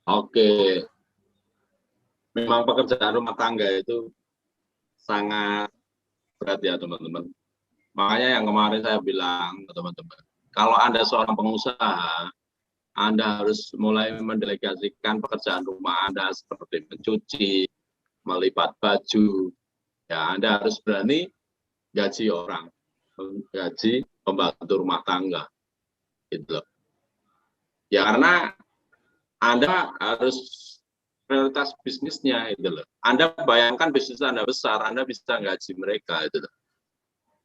Oke, memang pekerjaan rumah tangga itu sangat berat ya teman-teman. Makanya yang kemarin saya bilang ke teman-teman, kalau Anda seorang pengusaha, Anda harus mulai mendelegasikan pekerjaan rumah Anda seperti mencuci, melipat baju. Ya, Anda harus berani gaji orang, gaji pembantu rumah tangga. Gitu loh. Ya karena Anda harus prioritas bisnisnya itu loh. Anda bayangkan bisnis Anda besar, Anda bisa gaji mereka itu loh.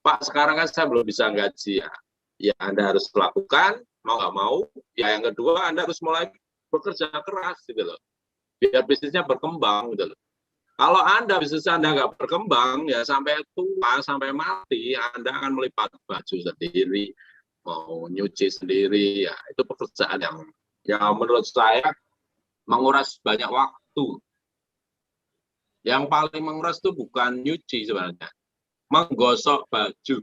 Pak, sekarang kan saya belum bisa gaji ya. Ya Anda harus lakukan, mau nggak mau. Ya yang kedua, Anda harus mulai bekerja keras gitu loh. Biar bisnisnya berkembang gitu loh. Kalau Anda bisnis Anda nggak berkembang, ya sampai tua, sampai mati, Anda akan melipat baju sendiri, mau nyuci sendiri, ya itu pekerjaan yang menurut saya menguras banyak waktu. Yang paling menguras itu bukan nyuci sebenarnya, menggosok baju.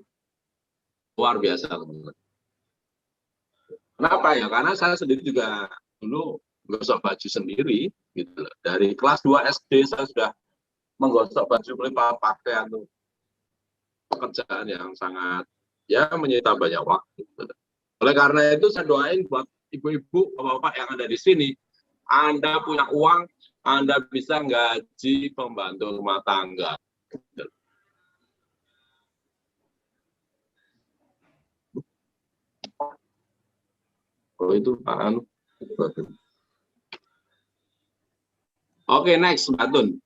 Luar biasa, teman-teman. Kenapa ya? Karena saya sendiri juga dulu menggosok baju sendiri, gitu loh. Dari kelas 2 SD saya sudah menggosok baju melipat pakaian, tuh pekerjaan yang sangat ya menyita banyak waktu. Gitu. Oleh karena itu saya doain buat ibu-ibu, bapak-bapak yang ada di sini, Anda punya uang, Anda bisa gaji pembantu rumah tangga. Gitu. Oh itu Pak Anu. Oke, next, Mbak Tun.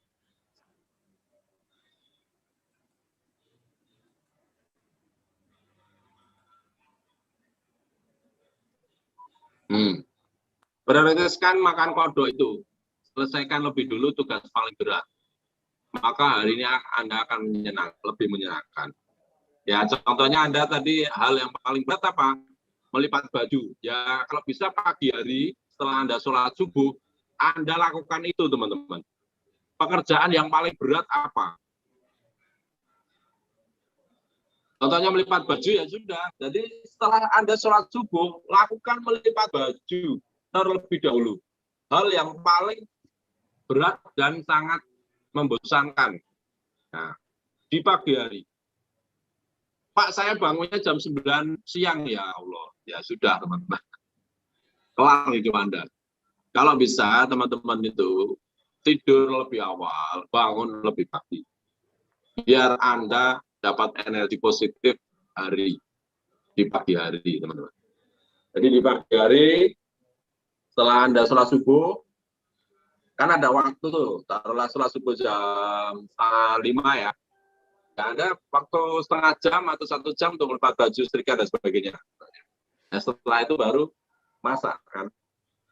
Prioritaskan makan kodok itu. Selesaikan lebih dulu tugas paling berat. Maka hari ini Anda akan lebih menyenangkan. Ya, contohnya Anda tadi hal yang paling berat apa? Melipat baju. Ya, kalau bisa pagi hari setelah Anda sholat subuh, Anda lakukan itu, teman-teman. Pekerjaan yang paling berat apa? Contohnya melipat baju ya sudah. Jadi setelah Anda sholat subuh, lakukan melipat baju terlebih dahulu. Hal yang paling berat dan sangat membosankan. Nah, di pagi hari. Pak, saya bangunnya jam 9 siang, ya Allah. Ya sudah, teman-teman. Kelar hidup Anda. Kalau bisa, teman-teman itu tidur lebih awal, bangun lebih pagi. Biar Anda dapat energi positif di pagi hari, teman-teman. Jadi di pagi hari, setelah Anda sholat subuh, kan ada waktu tuh, taruhlah sholat subuh jam 5 ya. Ya, ada waktu setengah jam atau 1 jam untuk melipat baju, setrika dan sebagainya. Nah, setelah itu baru masak kan.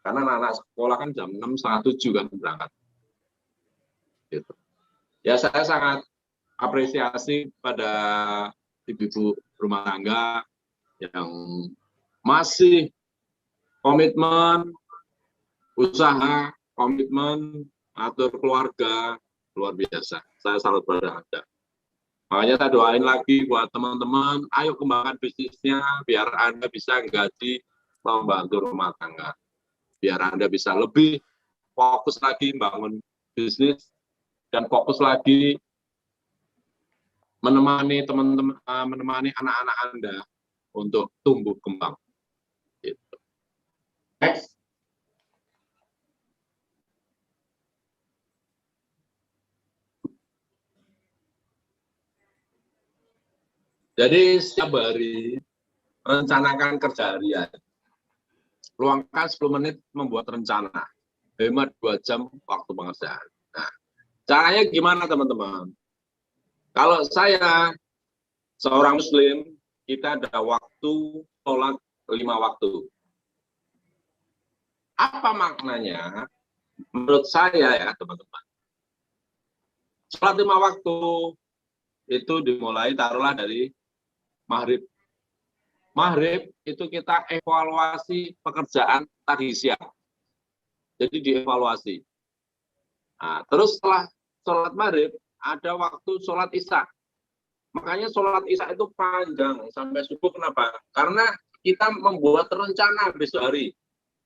Karena anak-anak sekolah kan jam 6, setengah 7 kan berangkat. Gitu. Ya saya sangat apresiasi pada ibu-ibu rumah tangga yang masih komitmen, usaha, komitmen, atur keluarga, luar biasa. Saya salut pada Anda. Makanya saya doain lagi buat teman-teman, ayo kembangkan bisnisnya, biar Anda bisa gaji membantu rumah tangga. Biar Anda bisa lebih fokus lagi membangun bisnis, dan fokus lagi menemani teman-teman, menemani anak-anak Anda untuk tumbuh kembang. Gitu. Next. Jadi setiap hari rencanakan kerja harian. Luangkan 10 menit membuat rencana. Hemat 2 jam waktu pengerjaan. Nah, caranya gimana teman-teman? Kalau saya seorang muslim, kita ada waktu sholat 5 waktu. Apa maknanya? Menurut saya ya teman-teman. Sholat 5 waktu itu dimulai taruhlah dari maghrib. Maghrib itu kita evaluasi pekerjaan tadi siang. Jadi dievaluasi. Nah, terus setelah sholat maghrib, ada waktu sholat isya. Makanya sholat isya itu panjang sampai subuh. Kenapa? Karena kita membuat rencana besok hari.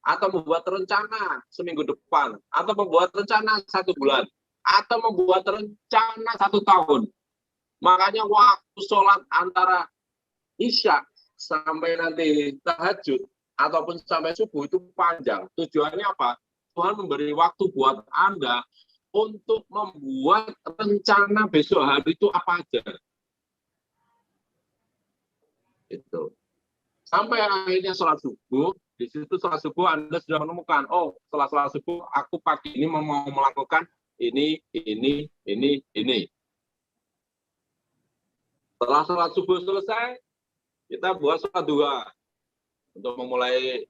Atau membuat rencana seminggu depan. Atau membuat rencana 1 bulan. Atau membuat rencana 1 tahun. Makanya waktu sholat antara isya sampai nanti tahajud ataupun sampai subuh itu panjang. Tujuannya apa? Tuhan memberi waktu buat Anda untuk membuat rencana besok hari itu apa aja. Itu. Sampai akhirnya sholat subuh, di situ sholat subuh Anda sudah menemukan, oh setelah sholat subuh aku pagi ini mau melakukan ini. Setelah sholat subuh selesai, kita buat sholat duha untuk memulai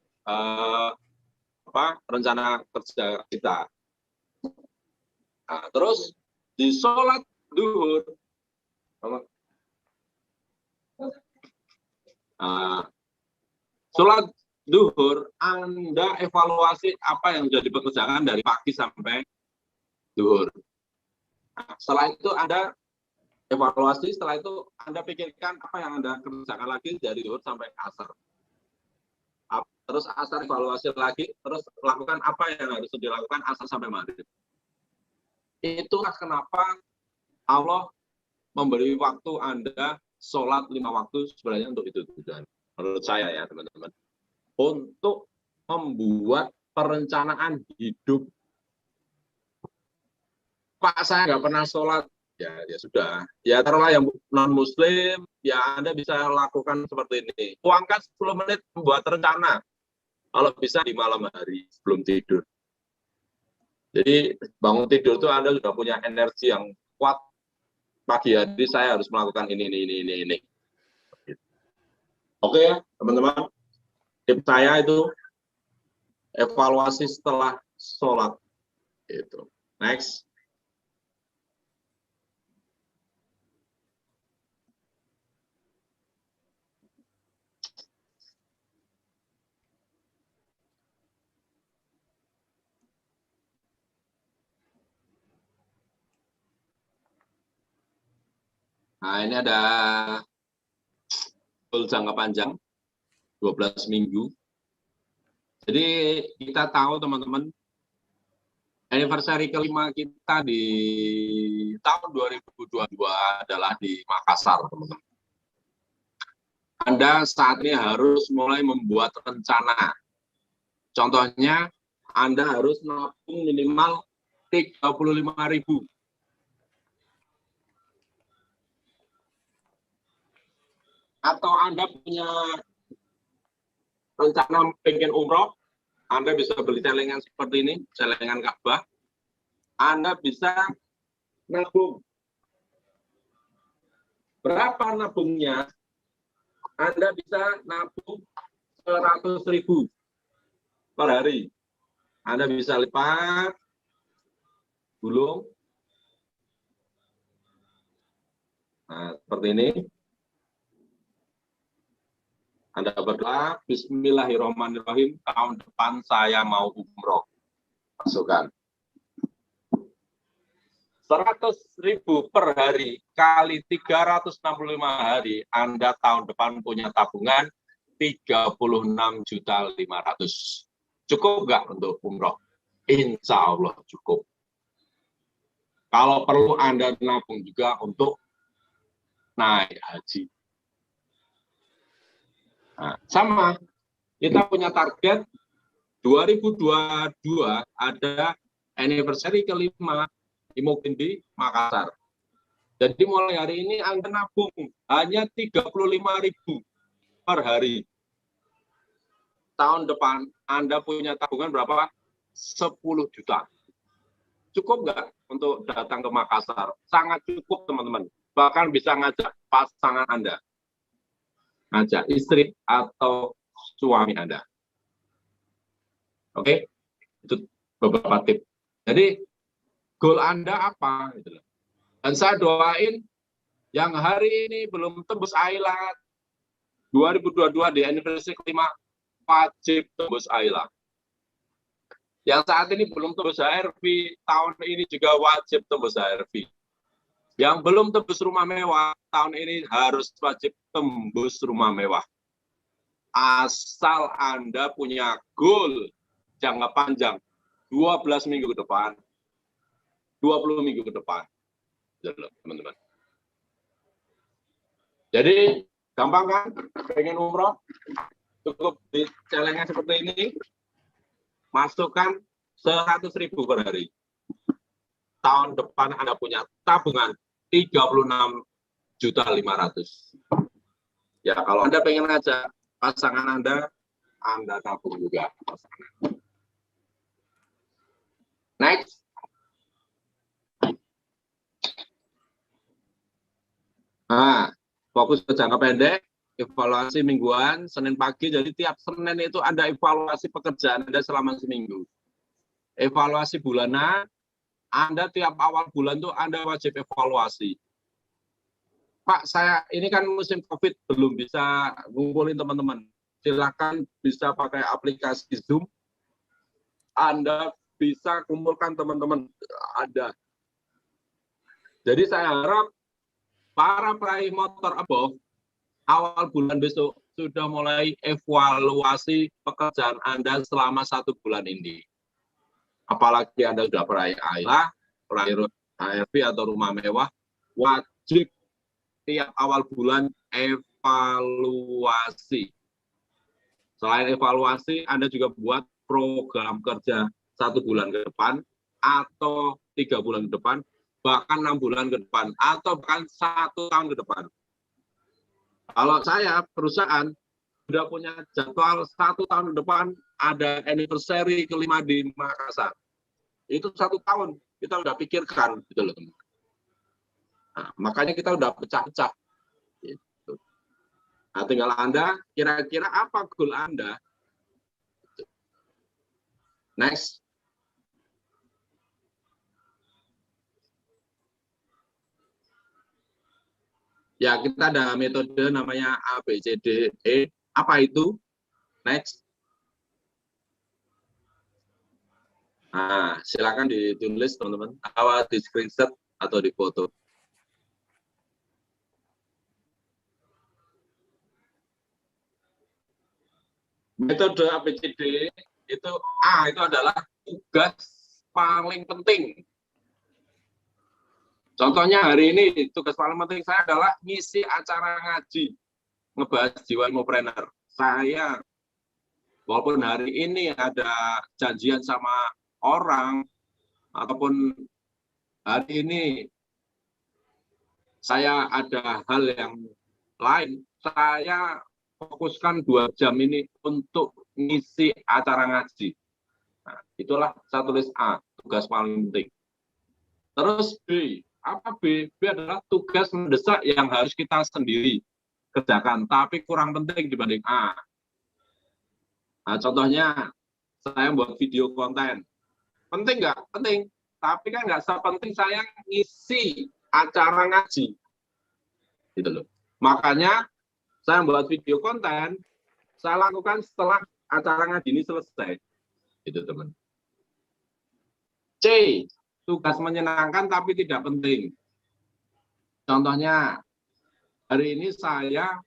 rencana kerja kita. Nah, terus di sholat duhur, sholat duhur Anda evaluasi apa yang sudah dipekerjakan dari pagi sampai duhur. Nah, setelah itu Anda evaluasi, setelah itu Anda pikirkan apa yang Anda kerjakan lagi dari duhur sampai asar. Terus asar evaluasi lagi, terus lakukan apa yang harus dilakukan asar sampai maghrib. Itulah kenapa Allah memberi waktu Anda sholat 5 waktu sebenarnya untuk itu tujuan. Menurut saya ya teman-teman. Untuk membuat perencanaan hidup. Pak, saya nggak pernah sholat. Ya sudah. Ya taruhlah yang non-muslim, ya Anda bisa lakukan seperti ini. Luangkan 10 menit membuat rencana. Kalau bisa di malam hari sebelum tidur. Jadi bangun tidur itu Anda sudah punya energi yang kuat. Pagi hari saya harus melakukan ini. Oke ya teman-teman. Tips saya itu evaluasi setelah sholat. Itu. Next. Nah, ini ada goal jangka panjang, 12 minggu. Jadi kita tahu teman-teman, anniversary kelima kita di tahun 2022 adalah di Makassar, teman-teman. Anda saat ini harus mulai membuat rencana. Contohnya, Anda harus nabung minimal 35.000. Atau Anda punya rencana pengen umroh, Anda bisa beli celengan seperti ini, celengan Ka'bah. Anda bisa nabung. Berapa nabungnya? Anda bisa nabung 100.000 per hari. Anda bisa lipat, gulung. Nah, seperti ini. Anda berdoa, Bismillahirrahmanirrahim, tahun depan saya mau umroh. Masukkan. 100.000 per hari kali 365 hari, Anda tahun depan punya tabungan 36.500.000. Cukup nggak untuk umroh? Insya Allah cukup. Kalau perlu Anda nabung juga untuk naik haji. Nah, sama, kita punya target 2022 ada anniversary kelima mungkin di Makassar. Jadi mulai hari ini Anda nabung hanya 35.000 per hari. Tahun depan Anda punya tabungan berapa? 10 juta. Cukup nggak untuk datang ke Makassar? Sangat cukup, teman-teman. Bahkan bisa ngajak pasangan Anda. Ngajak istri atau suami Anda. Oke? Itu beberapa tips. Jadi, goal Anda apa? Dan saya doain yang hari ini belum tembus Ayla 2022 di anniversary kelima, wajib tembus Ayla. Yang saat ini belum tembus HRV, tahun ini juga wajib tembus HRV. Yang belum tembus rumah mewah, tahun ini harus wajib tembus rumah mewah. Asal Anda punya goal jangka panjang, 12 minggu ke depan, 20 minggu ke depan. Teman-teman. Jadi, gampang kan? Pengen umroh? Cukup di celengnya seperti ini. Masukkan 100.000 per hari. Tahun depan Anda punya tabungan 36.500.000. Ya, kalau Anda pengen ngajak pasangan Anda tabung juga. Next. Nah, fokus ke jangka pendek, evaluasi mingguan, Senin pagi, jadi tiap Senin itu ada evaluasi pekerjaan Anda selama seminggu. Evaluasi bulanan, Anda tiap awal bulan itu Anda wajib evaluasi. Pak, saya ini kan musim COVID, belum bisa ngumpulin teman-teman. Silakan bisa pakai aplikasi Zoom. Anda bisa kumpulkan teman-teman Anda. Jadi saya harap para peraih motor above awal bulan besok sudah mulai evaluasi pekerjaan Anda selama 1 bulan ini. Apalagi Anda sudah peraih Ayla, peraih HRV atau rumah mewah, wajib tiap awal bulan evaluasi. Selain evaluasi, Anda juga buat program kerja 1 bulan ke depan, atau 3 bulan ke depan, bahkan 6 bulan ke depan, atau bahkan 1 tahun ke depan. Kalau saya, perusahaan, sudah punya jadwal 1 tahun ke depan, ada anniversary kelima di Makassar. Itu 1 tahun, kita udah pikirkan, gitu loh. Nah, makanya kita udah pecah-pecah. Gitu. Nah, tinggal Anda, kira-kira apa goal Anda? Next. Ya, kita ada metode namanya ABCDE. Apa itu? Next. Nah, silakan ditulis, teman-teman. Atau di screenshot atau di foto. Metode ABCD itu A itu adalah tugas paling penting. Contohnya hari ini tugas paling penting saya adalah ngisi acara ngaji, ngebahas jiwa ilmupreneur. Saya walaupun hari ini ada janjian sama orang ataupun hari ini saya ada hal yang lain, saya fokuskan 2 jam ini untuk ngisi acara ngaji. Nah, itulah saya tulis A, tugas paling penting. Terus B, apa B? B adalah tugas mendesak yang harus kita sendiri kerjakan, tapi kurang penting dibanding A. Nah, contohnya, saya buat video konten. Penting nggak? Penting. Tapi kan nggak sepenting saya ngisi acara ngaji. Gitu loh. Makanya saya buat video konten, saya lakukan setelah acara ngaji ini selesai. Gitu teman. C. Tugas menyenangkan tapi tidak penting. Contohnya, hari ini saya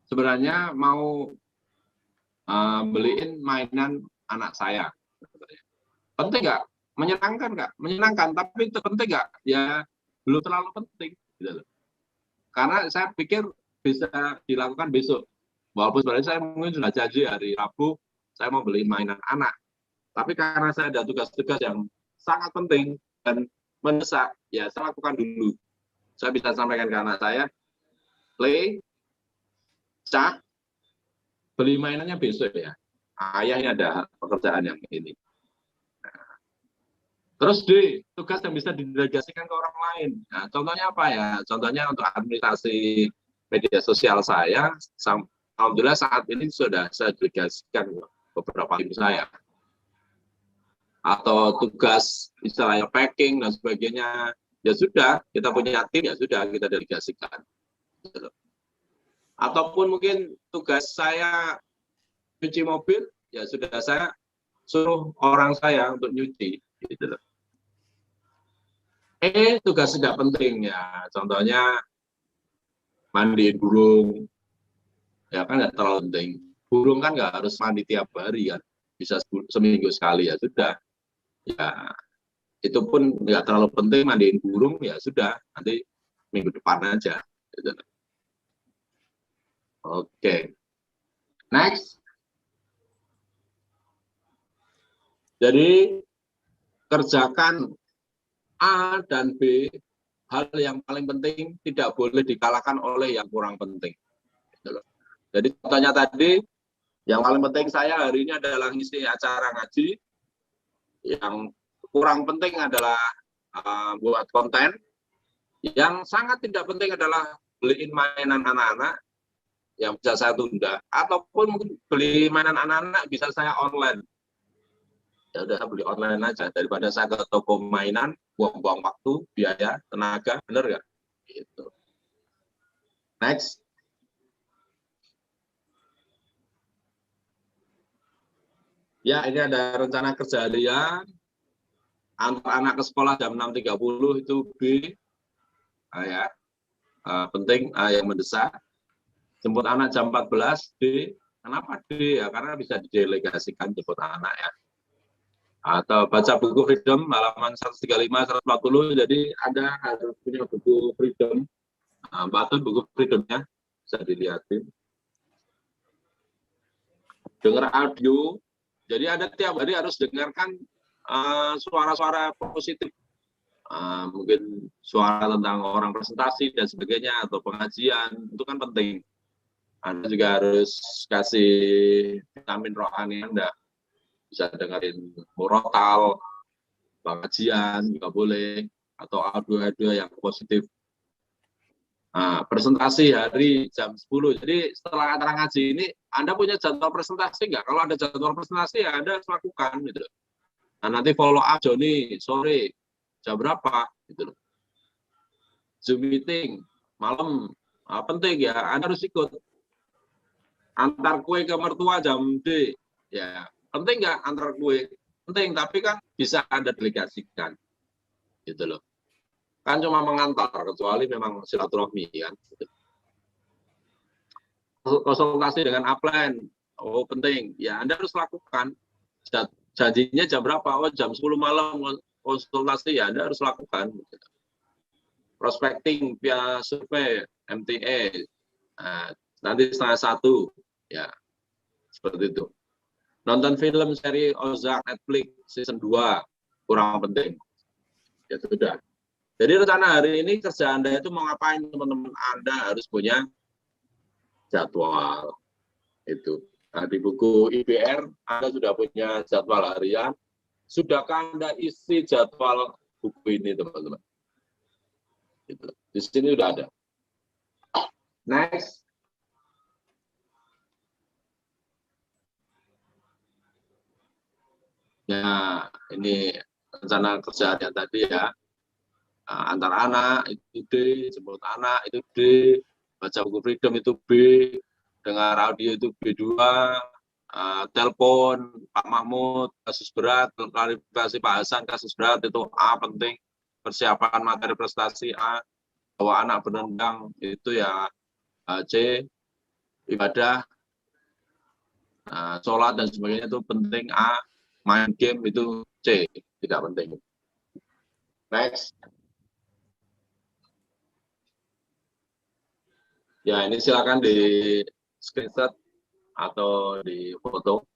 sebenarnya mau beliin mainan anak saya. Penting nggak? Menyenangkan nggak? Menyenangkan, tapi itu penting nggak? Ya belum terlalu penting. Gitu loh. Karena saya pikir bisa dilakukan besok. Walaupun sebenarnya saya mungkin sudah janji hari Rabu, saya mau beli mainan anak. Tapi karena saya ada tugas-tugas yang sangat penting dan mendesak, ya saya lakukan dulu. Saya bisa sampaikan ke anak saya, play, cak, beli mainannya besok ya. Ayahnya ada pekerjaan yang ini. Terus D, tugas yang bisa didelegasikan ke orang lain. Nah, contohnya apa ya? Contohnya untuk administrasi media sosial saya, alhamdulillah saat ini sudah saya delegasikan beberapa tim saya. Atau tugas istilahnya packing dan sebagainya, ya sudah, kita punya tim, ya sudah, kita delegasikan. Ataupun mungkin tugas saya cuci mobil, ya sudah saya suruh orang saya untuk nyuci. Gitu loh. Tugas tidak penting ya, contohnya mandiin burung, ya kan nggak terlalu penting. Burung kan nggak harus mandi tiap hari kan, bisa seminggu sekali ya sudah. Ya itu pun nggak terlalu penting, mandiin burung ya sudah, nanti minggu depan aja. Gitu. Oke, next. Jadi kerjakan A dan B, hal yang paling penting tidak boleh dikalahkan oleh yang kurang penting. Jadi contohnya tadi, yang paling penting saya hari ini adalah ngisi acara ngaji, yang kurang penting adalah buat konten, yang sangat tidak penting adalah beliin mainan anak-anak yang bisa saya tunda, ataupun mungkin beli mainan anak-anak bisa saya online. Ya udah saya beli online aja daripada saya ke toko mainan, buang-buang waktu, biaya, tenaga, bener nggak? Gitu. Next. Ya, ini ada rencana kerja harian. Antar anak ke sekolah jam 6.30 itu B. Ya, penting yang mendesak. Jemput anak jam 14 D. Kenapa D? Ya, karena bisa didelegasikan jemput anak ya. Atau baca buku Freedom halaman 135 140, jadi Anda harus punya buku Freedom. Patut buku Freedomnya bisa dilihatin. Dengar audio, jadi Anda tiap hari harus dengarkan suara-suara positif. Mungkin suara tentang orang presentasi dan sebagainya, atau pengajian, itu kan penting. Anda juga harus kasih vitamin rohani Anda. Bisa dengerin murotal, pengajian juga boleh, atau audio-audio yang positif. Presentasi hari jam 10. Jadi setelah acara ngaji ini, Anda punya jadwal presentasi nggak? Kalau ada jadwal presentasi, ya Anda harus lakukan. Gitu. Nah, nanti follow up Joni sore, jam berapa? Gitu. Zoom meeting, malam, penting ya, Anda harus ikut. Antar kue ke mertua jam D, ya penting nggak antar kue? Penting, tapi kan bisa Anda delegasikan, gitu loh. Kan cuma mengantar, kecuali memang silaturahmi kan. Gitu. Konsultasi dengan upline, penting, ya Anda harus lakukan. Janjinya jam berapa? Jam 10 malam konsultasi, ya Anda harus lakukan. Gitu. Prospecting via survei MTA, nanti 12:30. Ya, seperti itu. Nonton film seri Ozark Netflix season 2, kurang penting. Ya sudah. Jadi rencana hari ini kerja Anda itu mau ngapain, teman-teman? Anda harus punya jadwal. Itu. Nah, di buku IBR Anda sudah punya jadwal harian. Sudahkah Anda isi jadwal buku ini, teman-teman? Gitu. Di sini sudah ada. Next. Ya, ini rencana kerja harian tadi ya. Antar anak itu D, jemput anak itu D, baca buku Freedom itu B, dengar audio itu B2, telepon Pak Mahmud kasus berat, klarifikasi Pak Hasan kasus berat itu A penting, persiapan materi prestasi A, bawa anak berendang itu ya C, ibadah, sholat dan sebagainya itu penting A, main game itu C, tidak penting. Next. Ya, ini silakan di screenshot atau di foto.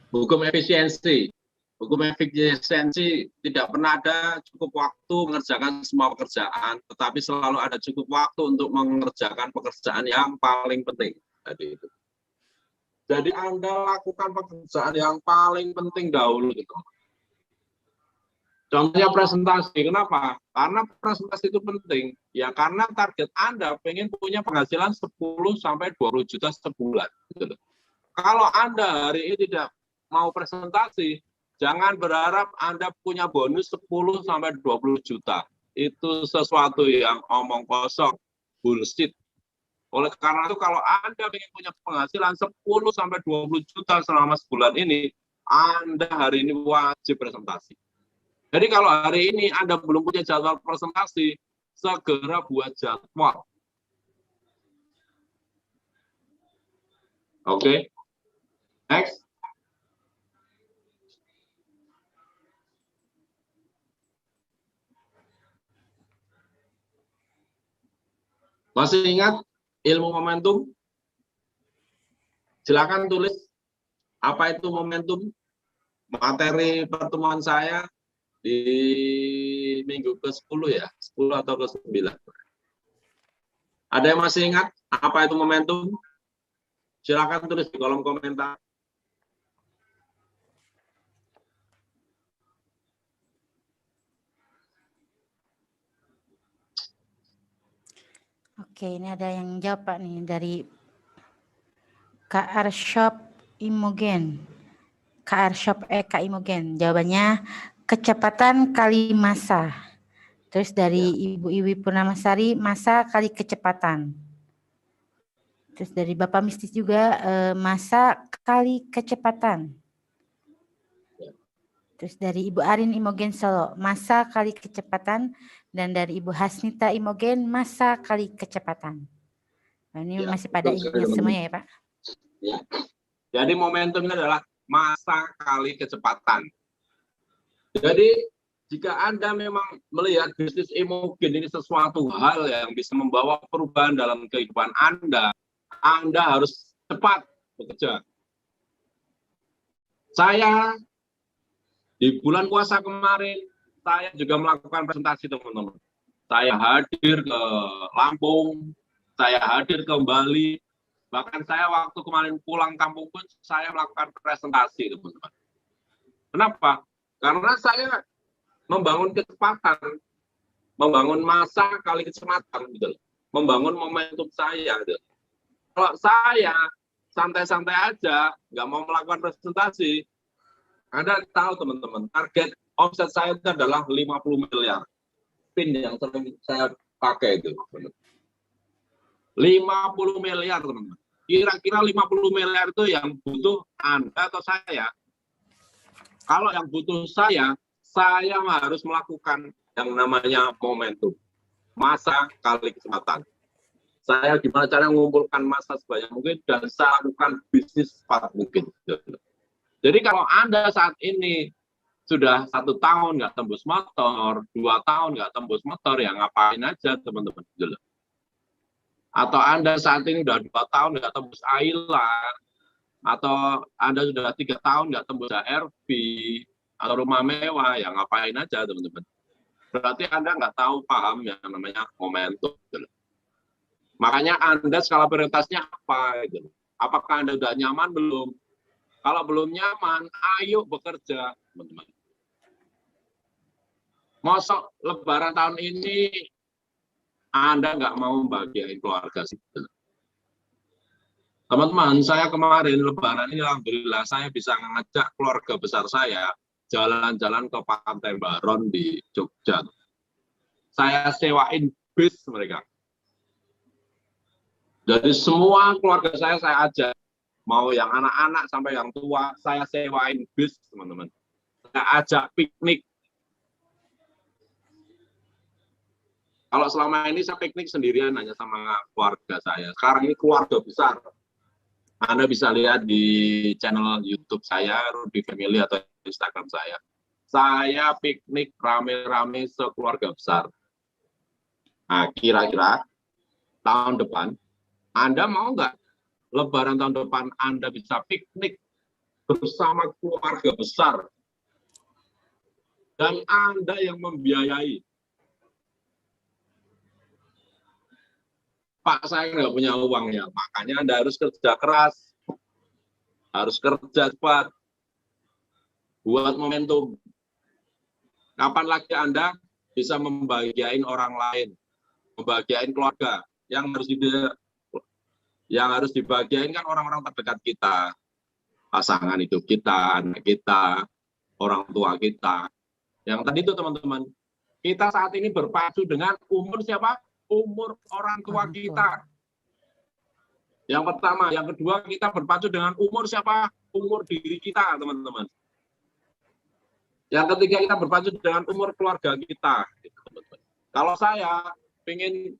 Hukum efisiensi. Hukum efisiensi tidak pernah ada cukup waktu mengerjakan semua pekerjaan, tetapi selalu ada cukup waktu untuk mengerjakan pekerjaan yang paling penting. Jadi Anda lakukan pekerjaan yang paling penting dahulu. Gitu. Contohnya presentasi, kenapa? Karena presentasi itu penting. Ya karena target Anda pengen punya penghasilan 10-20 juta sebulan. Gitu. Kalau Anda hari ini tidak mau presentasi, jangan berharap Anda punya bonus 10-20 juta. Itu sesuatu yang omong kosong, bullshit. Oleh karena itu kalau Anda ingin punya penghasilan 10-20 juta selama sebulan ini, Anda hari ini wajib presentasi. Jadi kalau hari ini Anda belum punya jadwal presentasi, segera buat jadwal. Oke. Next. Masih ingat ilmu momentum? Silakan tulis apa itu momentum. Materi pertemuan saya di minggu ke-10 ya, 10 atau ke-9. Ada yang masih ingat apa itu momentum? Silakan tulis di kolom komentar. Oke, ini ada yang jawab Pak nih dari KR Shop Imogen. KR Shop Eka Imogen. Jawabannya kecepatan kali massa. Terus dari Ibu Iwi Purnamasari, massa kali kecepatan. Terus dari Bapak Mistis juga massa kali kecepatan. Terus dari Ibu Arin Imogen Solo, massa kali kecepatan. Dan dari Ibu Hasnita Imogen, massa kali kecepatan. Nah, ini masih pada ingat semuanya ya Pak? Ya. Jadi momentum ini adalah massa kali kecepatan. Jadi jika Anda memang melihat bisnis Imogen ini sesuatu hal yang bisa membawa perubahan dalam kehidupan Anda harus cepat bekerja. Saya di bulan puasa kemarin, saya juga melakukan presentasi teman-teman. Saya hadir ke Lampung, saya hadir ke Bali, bahkan saya waktu kemarin pulang kampung pun saya melakukan presentasi teman-teman. Kenapa? Karena saya membangun kecepatan, membangun massa kali kecepatan, gitu. Membangun momentum saya. Gitu. Kalau saya santai-santai aja, nggak mau melakukan presentasi, Anda tahu teman-teman, target omset saya itu adalah 50 miliar. PIN yang sering saya pakai itu. 50 miliar teman-teman. Kira-kira 50 miliar itu yang butuh Anda atau saya? Kalau yang butuh saya harus melakukan yang namanya momentum. Massa kali kecepatan. Saya gimana cara mengumpulkan massa sebanyak mungkin dan saya lakukan bisnis secepat mungkin. Jadi kalau Anda saat ini sudah 1 tahun nggak tembus motor, 2 tahun nggak tembus motor, ya ngapain aja teman-teman. Atau Anda saat ini sudah 2 tahun nggak tembus Ayla, atau Anda sudah 3 tahun nggak tembus ARV, atau rumah mewah, ya ngapain aja teman-teman. Berarti Anda nggak tahu paham yang namanya momentum. Makanya Anda skala prioritasnya apa? Gitu. Apakah Anda sudah nyaman belum? Kalau belum nyaman, ayo bekerja, teman-teman. Mosok Lebaran tahun ini Anda nggak mau bahagiain keluarga sih. Teman-teman, saya kemarin Lebaran ini alhamdulillah saya bisa ngajak keluarga besar saya jalan-jalan ke Pantai Baron di Jogja. Saya sewain bis mereka. Jadi semua keluarga saya ajak, mau yang anak-anak sampai yang tua, saya sewain bis, teman-teman. Saya ajak piknik. Kalau selama ini saya piknik sendirian hanya sama keluarga saya. Sekarang ini keluarga besar. Anda bisa lihat di channel YouTube saya, Rudy Family, atau Instagram saya. Saya piknik rame-rame sekeluarga besar. Nah, kira-kira tahun depan, Anda mau nggak Lebaran tahun depan Anda bisa piknik bersama keluarga besar, dan Anda yang membiayai? Pak, saya nggak punya uang ya, makanya Anda harus kerja keras, harus kerja cepat, buat momentum. Kapan lagi Anda bisa membahagiain orang lain, membahagiain keluarga? Yang harus dibahagiain kan orang-orang terdekat kita, pasangan hidup kita, anak kita, orang tua kita. Yang tadi itu teman-teman, kita saat ini berpacu dengan umur siapa? Umur orang tua kita. Yang pertama, yang kedua kita berpacu dengan umur siapa? Umur diri kita, teman-teman. Yang ketiga kita berpacu dengan umur keluarga kita. Kalau saya ingin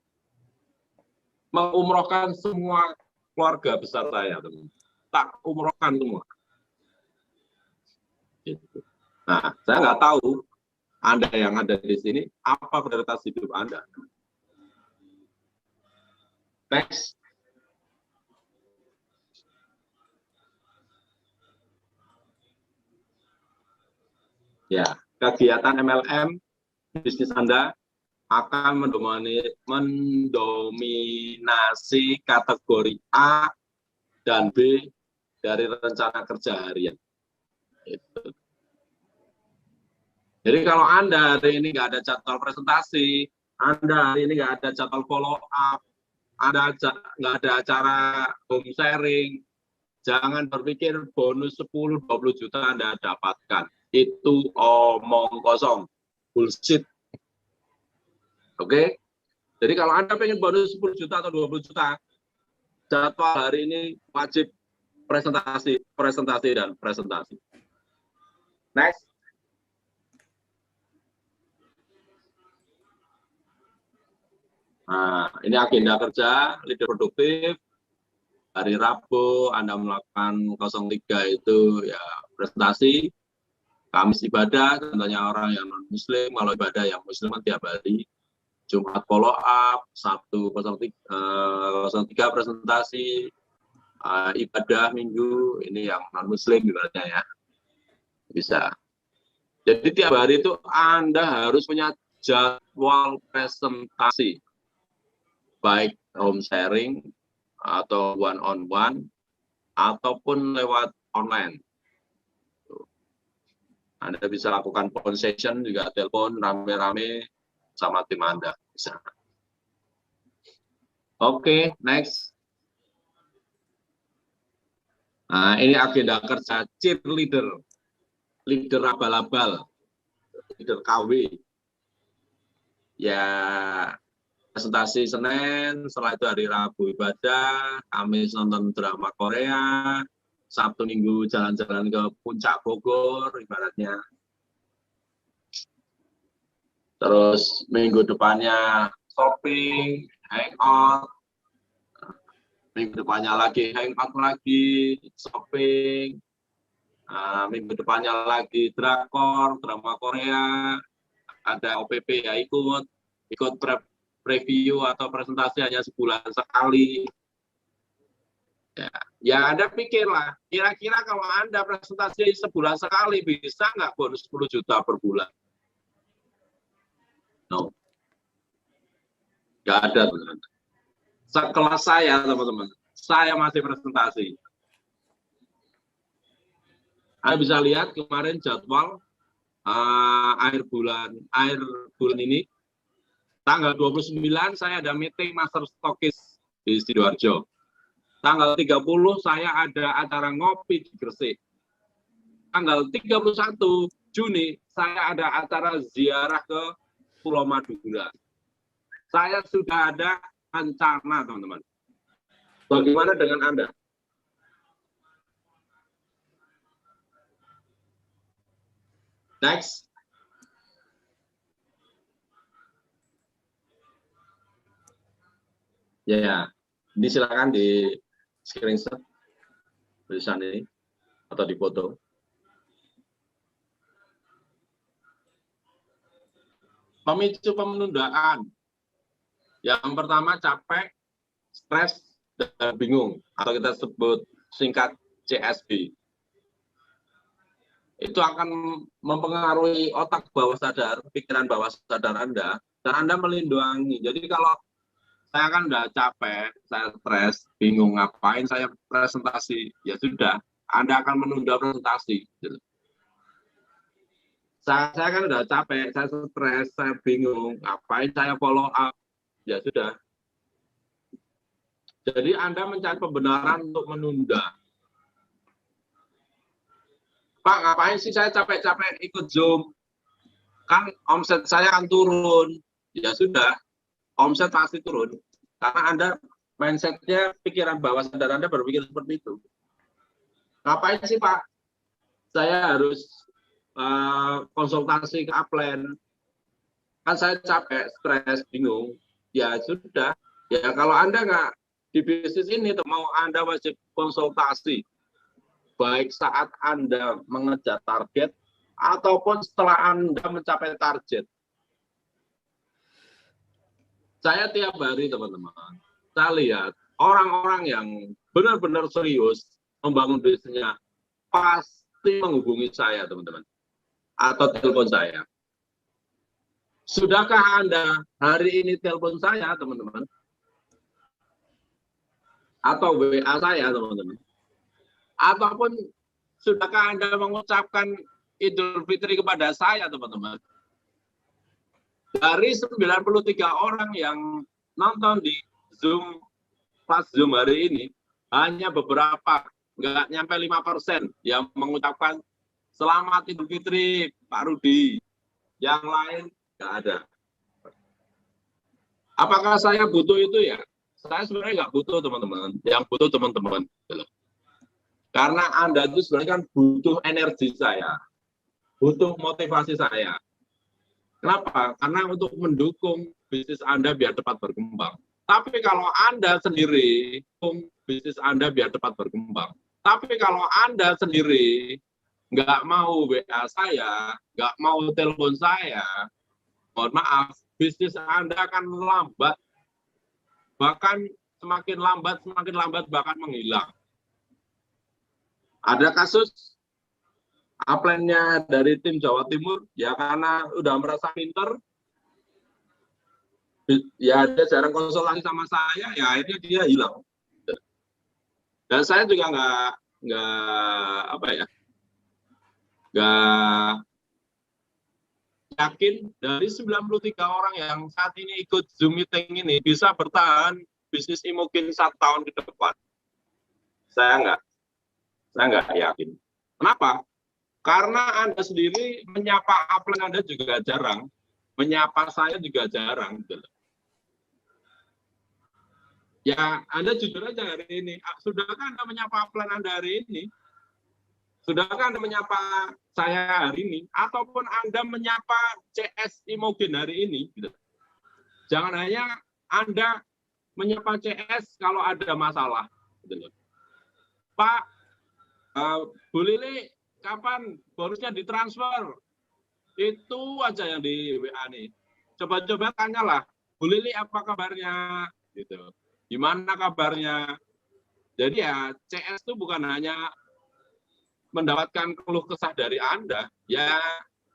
mengumrohkan semua keluarga besar saya, teman-teman, tak umrohkan semua. Nah, saya nggak tahu Anda yang ada di sini apa prioritas hidup Anda. Next. Ya, kegiatan MLM bisnis Anda akan mendominasi kategori A dan B dari rencana kerja harian. Itu. Jadi kalau Anda hari ini nggak ada jadwal presentasi, Anda hari ini nggak ada jadwal follow up, Anda nggak ada acara home sharing, jangan berpikir bonus 10-20 juta Anda dapatkan. Itu omong kosong, bullshit. Oke? Jadi kalau Anda pengen bonus 10 juta atau 20 juta, jadwal hari ini wajib presentasi, dan presentasi. Next. Nah, ini agenda kerja, leader produktif. Hari Rabu Anda melakukan 03 itu ya presentasi. Kamis ibadah, tentunya orang yang non-muslim, kalau ibadah yang muslim tiap hari. Jumat follow up, Sabtu 03 presentasi, ibadah minggu, ini yang non-muslim ibaratnya ya. Bisa. Jadi tiap hari itu Anda harus punya jadwal presentasi. Baik home sharing, atau one-on-one, ataupun lewat online. Anda bisa lakukan phone session, juga telepon rame-rame sama tim Anda. Bisa. Oke, next. Nah, ini agenda kerja cheerleader, leader abal-abal, leader KW. Ya, presentasi Senin, setelah itu hari Rabu ibadah, Kamis nonton drama Korea, Sabtu Minggu jalan-jalan ke Puncak Bogor, ibaratnya. Terus minggu depannya shopping, hangout. Minggu depannya lagi hangout lagi, shopping. Minggu depannya lagi drakor, drama Korea. Ada OPP ya ikut review atau presentasi hanya sebulan sekali. Ya Anda pikirlah, kira-kira kalau Anda presentasi sebulan sekali, bisa nggak bonus 10 juta per bulan? No. Nggak ada, teman-teman. Sekelas saya, teman-teman, saya masih presentasi. Anda bisa lihat kemarin jadwal akhir bulan ini, tanggal 29 saya ada meeting Master Stokis di Sidoarjo. Tanggal 30 saya ada acara ngopi di Gresik. Tanggal 31 Juni saya ada acara ziarah ke Pulau Madura. Saya sudah ada rencana, teman-teman. Bagaimana dengan Anda? Next. Ya, ini silakan di screenshot tulisan ini atau di foto. Pemicu penundaan. Yang pertama capek, stres, dan bingung, atau kita sebut singkat CSB. Itu akan mempengaruhi otak bawah sadar, pikiran bawah sadar Anda, dan Anda melindungi. Jadi kalau saya kan udah capek, saya stres, bingung ngapain saya presentasi, ya sudah, Anda akan menunda presentasi. Saya kan udah capek, saya stres, saya bingung, ngapain saya follow up, ya sudah. Jadi Anda mencari pembenaran untuk menunda. Pak, ngapain sih saya capek-capek ikut Zoom? Kan omset saya akan turun. Ya sudah, omset pasti turun. Karena Anda mindset-nya, pikiran bawah sadar Anda berpikir seperti itu. Ngapain sih Pak? Saya harus konsultasi ke upline. Kan saya capek, stres, bingung. Ya sudah. Ya kalau Anda nggak di bisnis ini, mau Anda wajib konsultasi. Baik saat Anda mengejar target ataupun setelah Anda mencapai target. Saya tiap hari, teman-teman, saya lihat orang-orang yang benar-benar serius membangun bisnisnya pasti menghubungi saya, teman-teman, atau telepon saya. Sudahkah Anda hari ini telepon saya, teman-teman? Atau WA saya, teman-teman? Ataupun sudahkah Anda mengucapkan Idul Fitri kepada saya, teman-teman? Dari 93 orang yang nonton di Zoom, pas Zoom hari ini, hanya beberapa, nggak nyampe 5% yang mengucapkan Selamat Idul Fitri, Pak Rudi. Yang lain nggak ada. Apakah saya butuh itu ya? Saya sebenarnya nggak butuh, teman-teman. Yang butuh teman-teman. Karena Anda itu sebenarnya kan butuh energi saya, butuh motivasi saya. Kenapa? Karena untuk mendukung bisnis Anda biar cepat berkembang. Tapi kalau Anda sendiri, bisnis Anda biar cepat berkembang. Tapi kalau Anda sendiri nggak mau WA saya, nggak mau telepon saya, mohon maaf, bisnis Anda akan lambat. Bahkan semakin lambat, bahkan menghilang. Ada kasus upline-nya dari tim Jawa Timur, ya karena udah merasa pinter, ya dia jarang konsultasi sama saya, ya akhirnya dia hilang. Dan saya juga nggak yakin dari 93 orang yang saat ini ikut Zoom meeting ini bisa bertahan bisnis ini mungkin 1 tahun ke depan. Saya nggak yakin. Kenapa? Karena Anda sendiri menyapa upline Anda juga jarang, menyapa saya juga jarang. Ya, Anda jujur aja hari ini. Sudahkah Anda menyapa upline Anda hari ini? Sudahkah Anda menyapa saya hari ini? Ataupun Anda menyapa CS Imogen hari ini? Jangan hanya Anda menyapa CS kalau ada masalah. Pak, Bu Lili, kapan bonusnya ditransfer? Itu aja yang di WA nih. Coba-coba tanyalah, Bu Lili apa kabarnya? Gitu. Gimana kabarnya? Jadi ya CS itu bukan hanya mendapatkan keluh kesah dari Anda, ya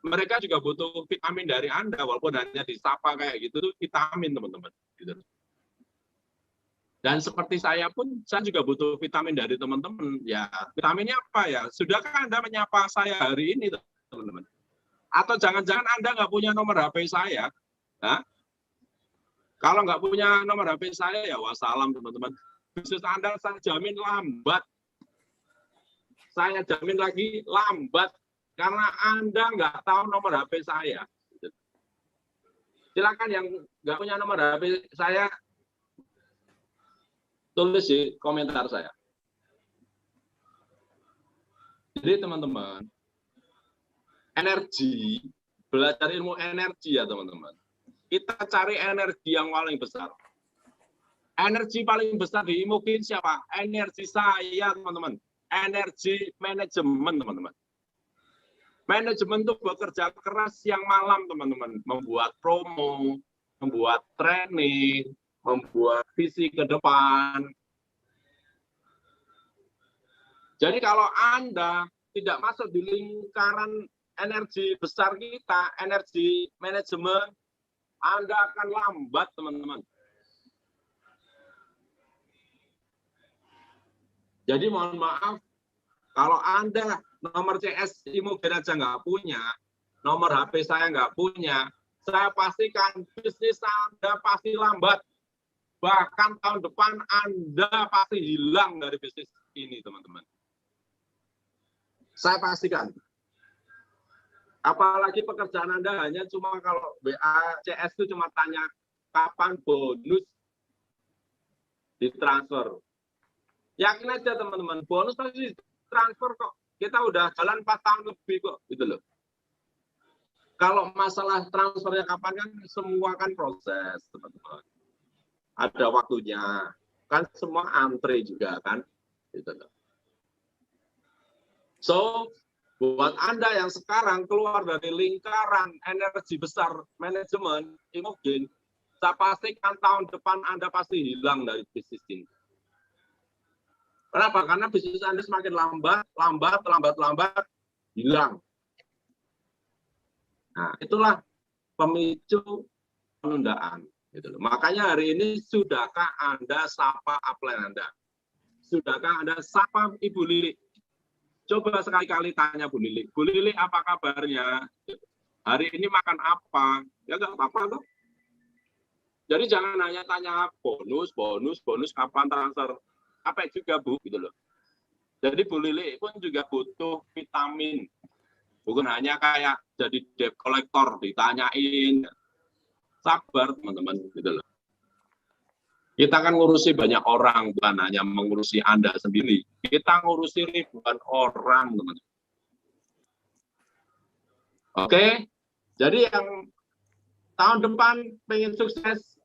mereka juga butuh vitamin dari Anda, walaupun hanya disapa kayak gitu, itu vitamin teman-teman. Gitu. Dan seperti saya pun, saya juga butuh vitamin dari teman-teman. Ya, vitaminnya apa ya? Sudahkah Anda menyapa saya hari ini, teman-teman? Atau jangan-jangan Anda nggak punya nomor HP saya? Hah? Kalau nggak punya nomor HP saya, ya wassalam, teman-teman. bisnis Anda saya jamin lambat. Saya jamin lagi lambat karena Anda nggak tahu nomor HP saya. Silakan yang nggak punya nomor HP saya tulis di komentar saya. Jadi teman-teman, energi, belajar ilmu energi ya teman-teman. Kita cari energi yang paling besar. Energi paling besar di mungkin siapa? Energi saya teman-teman. Energi manajemen teman-teman. Manajemen itu bekerja keras siang malam teman-teman. Membuat promo, membuat training, membuat visi ke depan. Jadi kalau Anda tidak masuk di lingkaran energi besar kita, energi manajemen, Anda akan lambat teman-teman. Jadi mohon maaf, kalau Anda nomor CS Imogen aja nggak punya, nomor HP saya nggak punya, saya pastikan bisnis Anda pasti lambat. Bahkan tahun depan Anda pasti hilang dari bisnis ini, teman-teman. Saya pastikan. Apalagi pekerjaan Anda hanya cuma kalau BACS itu cuma tanya kapan bonus ditransfer. Yakin aja teman-teman, bonus pasti transfer kok. Kita udah jalan 4 tahun lebih kok, gitu loh. Kalau masalah transfernya kapan kan semua kan proses, teman-teman. Ada waktunya, kan semua antre juga kan, gitu loh. So, buat Anda yang sekarang keluar dari lingkaran energi besar manajemen Imogen, saya pastikan tahun depan Anda pasti hilang dari bisnis ini. Kenapa? Karena bisnis Anda semakin lambat, hilang. Nah, itulah pemicu penundaan. Gitu loh. Makanya hari ini, sudahkah Anda sapa upline Anda? Sudahkah Anda sapa Ibu Lili? Coba sekali-kali tanya Bu Lili. Bu Lili, apa kabarnya? Hari ini makan apa? Ya nggak apa-apa loh. Jadi jangan hanya tanya bonus, kapan transfer. Apa juga Bu, gitu loh. Jadi Bu Lili pun juga butuh vitamin. Bukan hanya kayak jadi debt collector, ditanyain. Sabar teman-teman, gitu loh. Kita kan ngurusi banyak orang, bukan hanya mengurusi Anda sendiri. Kita ngurusi ribuan orang, teman-teman. Oke, jadi yang tahun depan pengen sukses,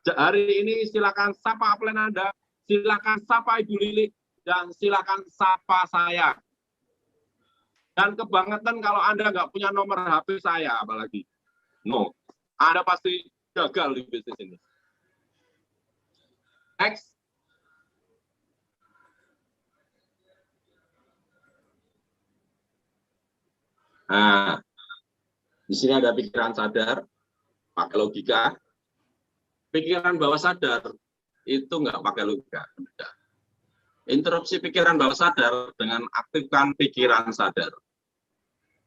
hari ini silakan sapa upline Anda, silakan sapa Ibu Lili, dan silakan sapa saya. Dan kebangetan kalau Anda nggak punya nomor HP saya, apalagi. No, Anda pasti gagal di bisnis ini. Next. Nah, di sini ada pikiran sadar, pakai logika. Pikiran bawah sadar itu nggak pakai logika. Interupsi pikiran bawah sadar dengan aktifkan pikiran sadar.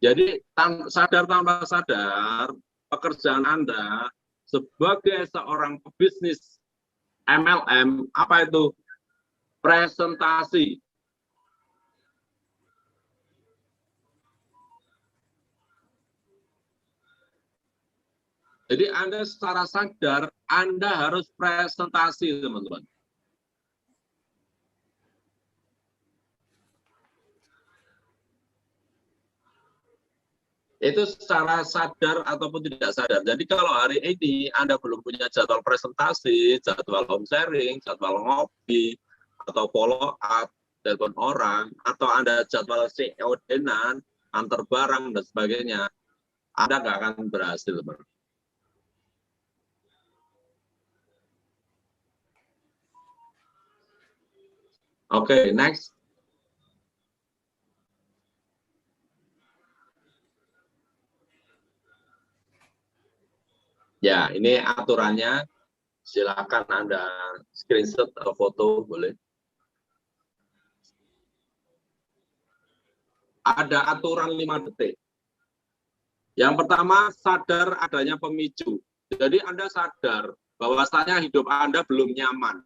Jadi sadar tanpa sadar, pekerjaan Anda sebagai seorang pebisnis MLM, apa itu? Presentasi. Jadi Anda secara sadar, Anda harus presentasi, teman-teman. Itu secara sadar ataupun tidak sadar. Jadi kalau hari ini Anda belum punya jadwal presentasi, jadwal home sharing, jadwal ngopi, atau follow up, telepon orang, atau Anda jadwal COD-an, antar barang, dan sebagainya, Anda nggak akan berhasil, teman. Oke, next. Ya, ini aturannya. Silakan Anda screenshot atau foto, boleh. Ada aturan 5 detik. Yang pertama, sadar adanya pemicu. Jadi Anda sadar bahwasanya hidup Anda belum nyaman.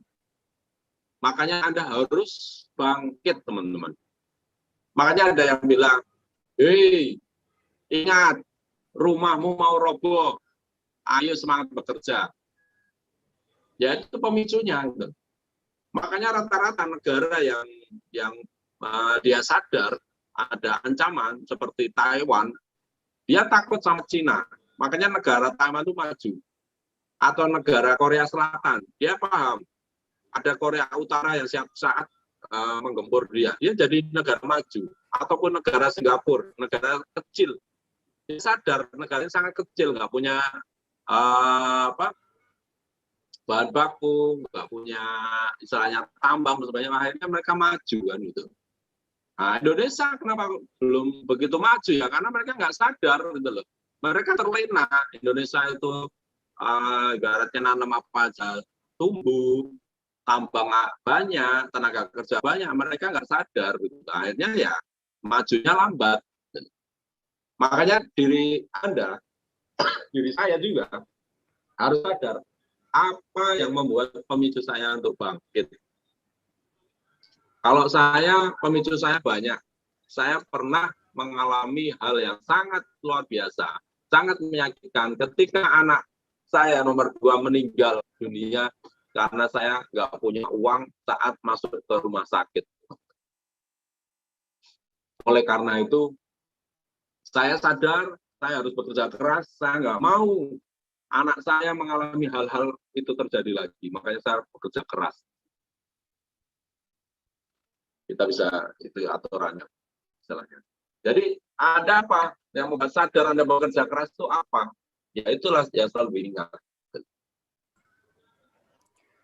Makanya Anda harus bangkit, teman-teman. Makanya ada yang bilang, hei, ingat, rumahmu mau roboh, ayo semangat bekerja. Ya itu pemicunya. Gitu. Makanya rata-rata negara yang dia sadar ada ancaman seperti Taiwan, dia takut sama Cina. Makanya negara Taiwan itu maju. Atau negara Korea Selatan, dia paham ada Korea Utara yang siap saat menggempur dia jadi negara maju. Ataupun negara Singapura, negara kecil, dia sadar negaranya sangat kecil, nggak punya bahan baku, nggak punya istilahnya tambang, sebenarnya akhirnya mereka maju kan gitu. Nah, Indonesia kenapa belum begitu maju ya? Karena mereka nggak sadar gitu loh. Mereka terlena. Indonesia itu ibaratnya nanam apa aja tumbuh, tambang banyak, tenaga kerja banyak, mereka nggak sadar gitu. Akhirnya ya majunya lambat. Makanya diri Anda, diri saya juga harus sadar apa yang membuat pemicu saya untuk bangkit. Kalau saya, pemicu saya banyak. Saya pernah mengalami hal yang sangat luar biasa, sangat menyakitkan ketika anak saya nomor 2 meninggal dunia karena saya nggak punya uang saat masuk ke rumah sakit. Oleh karena itu, saya sadar saya harus bekerja keras, saya nggak mau anak saya mengalami hal-hal itu terjadi lagi. Makanya saya bekerja keras. Kita bisa itu aturannya istilahnya. Jadi ada apa yang membuat sadar Anda bekerja keras itu apa? Ya itulah yang selalu diingat.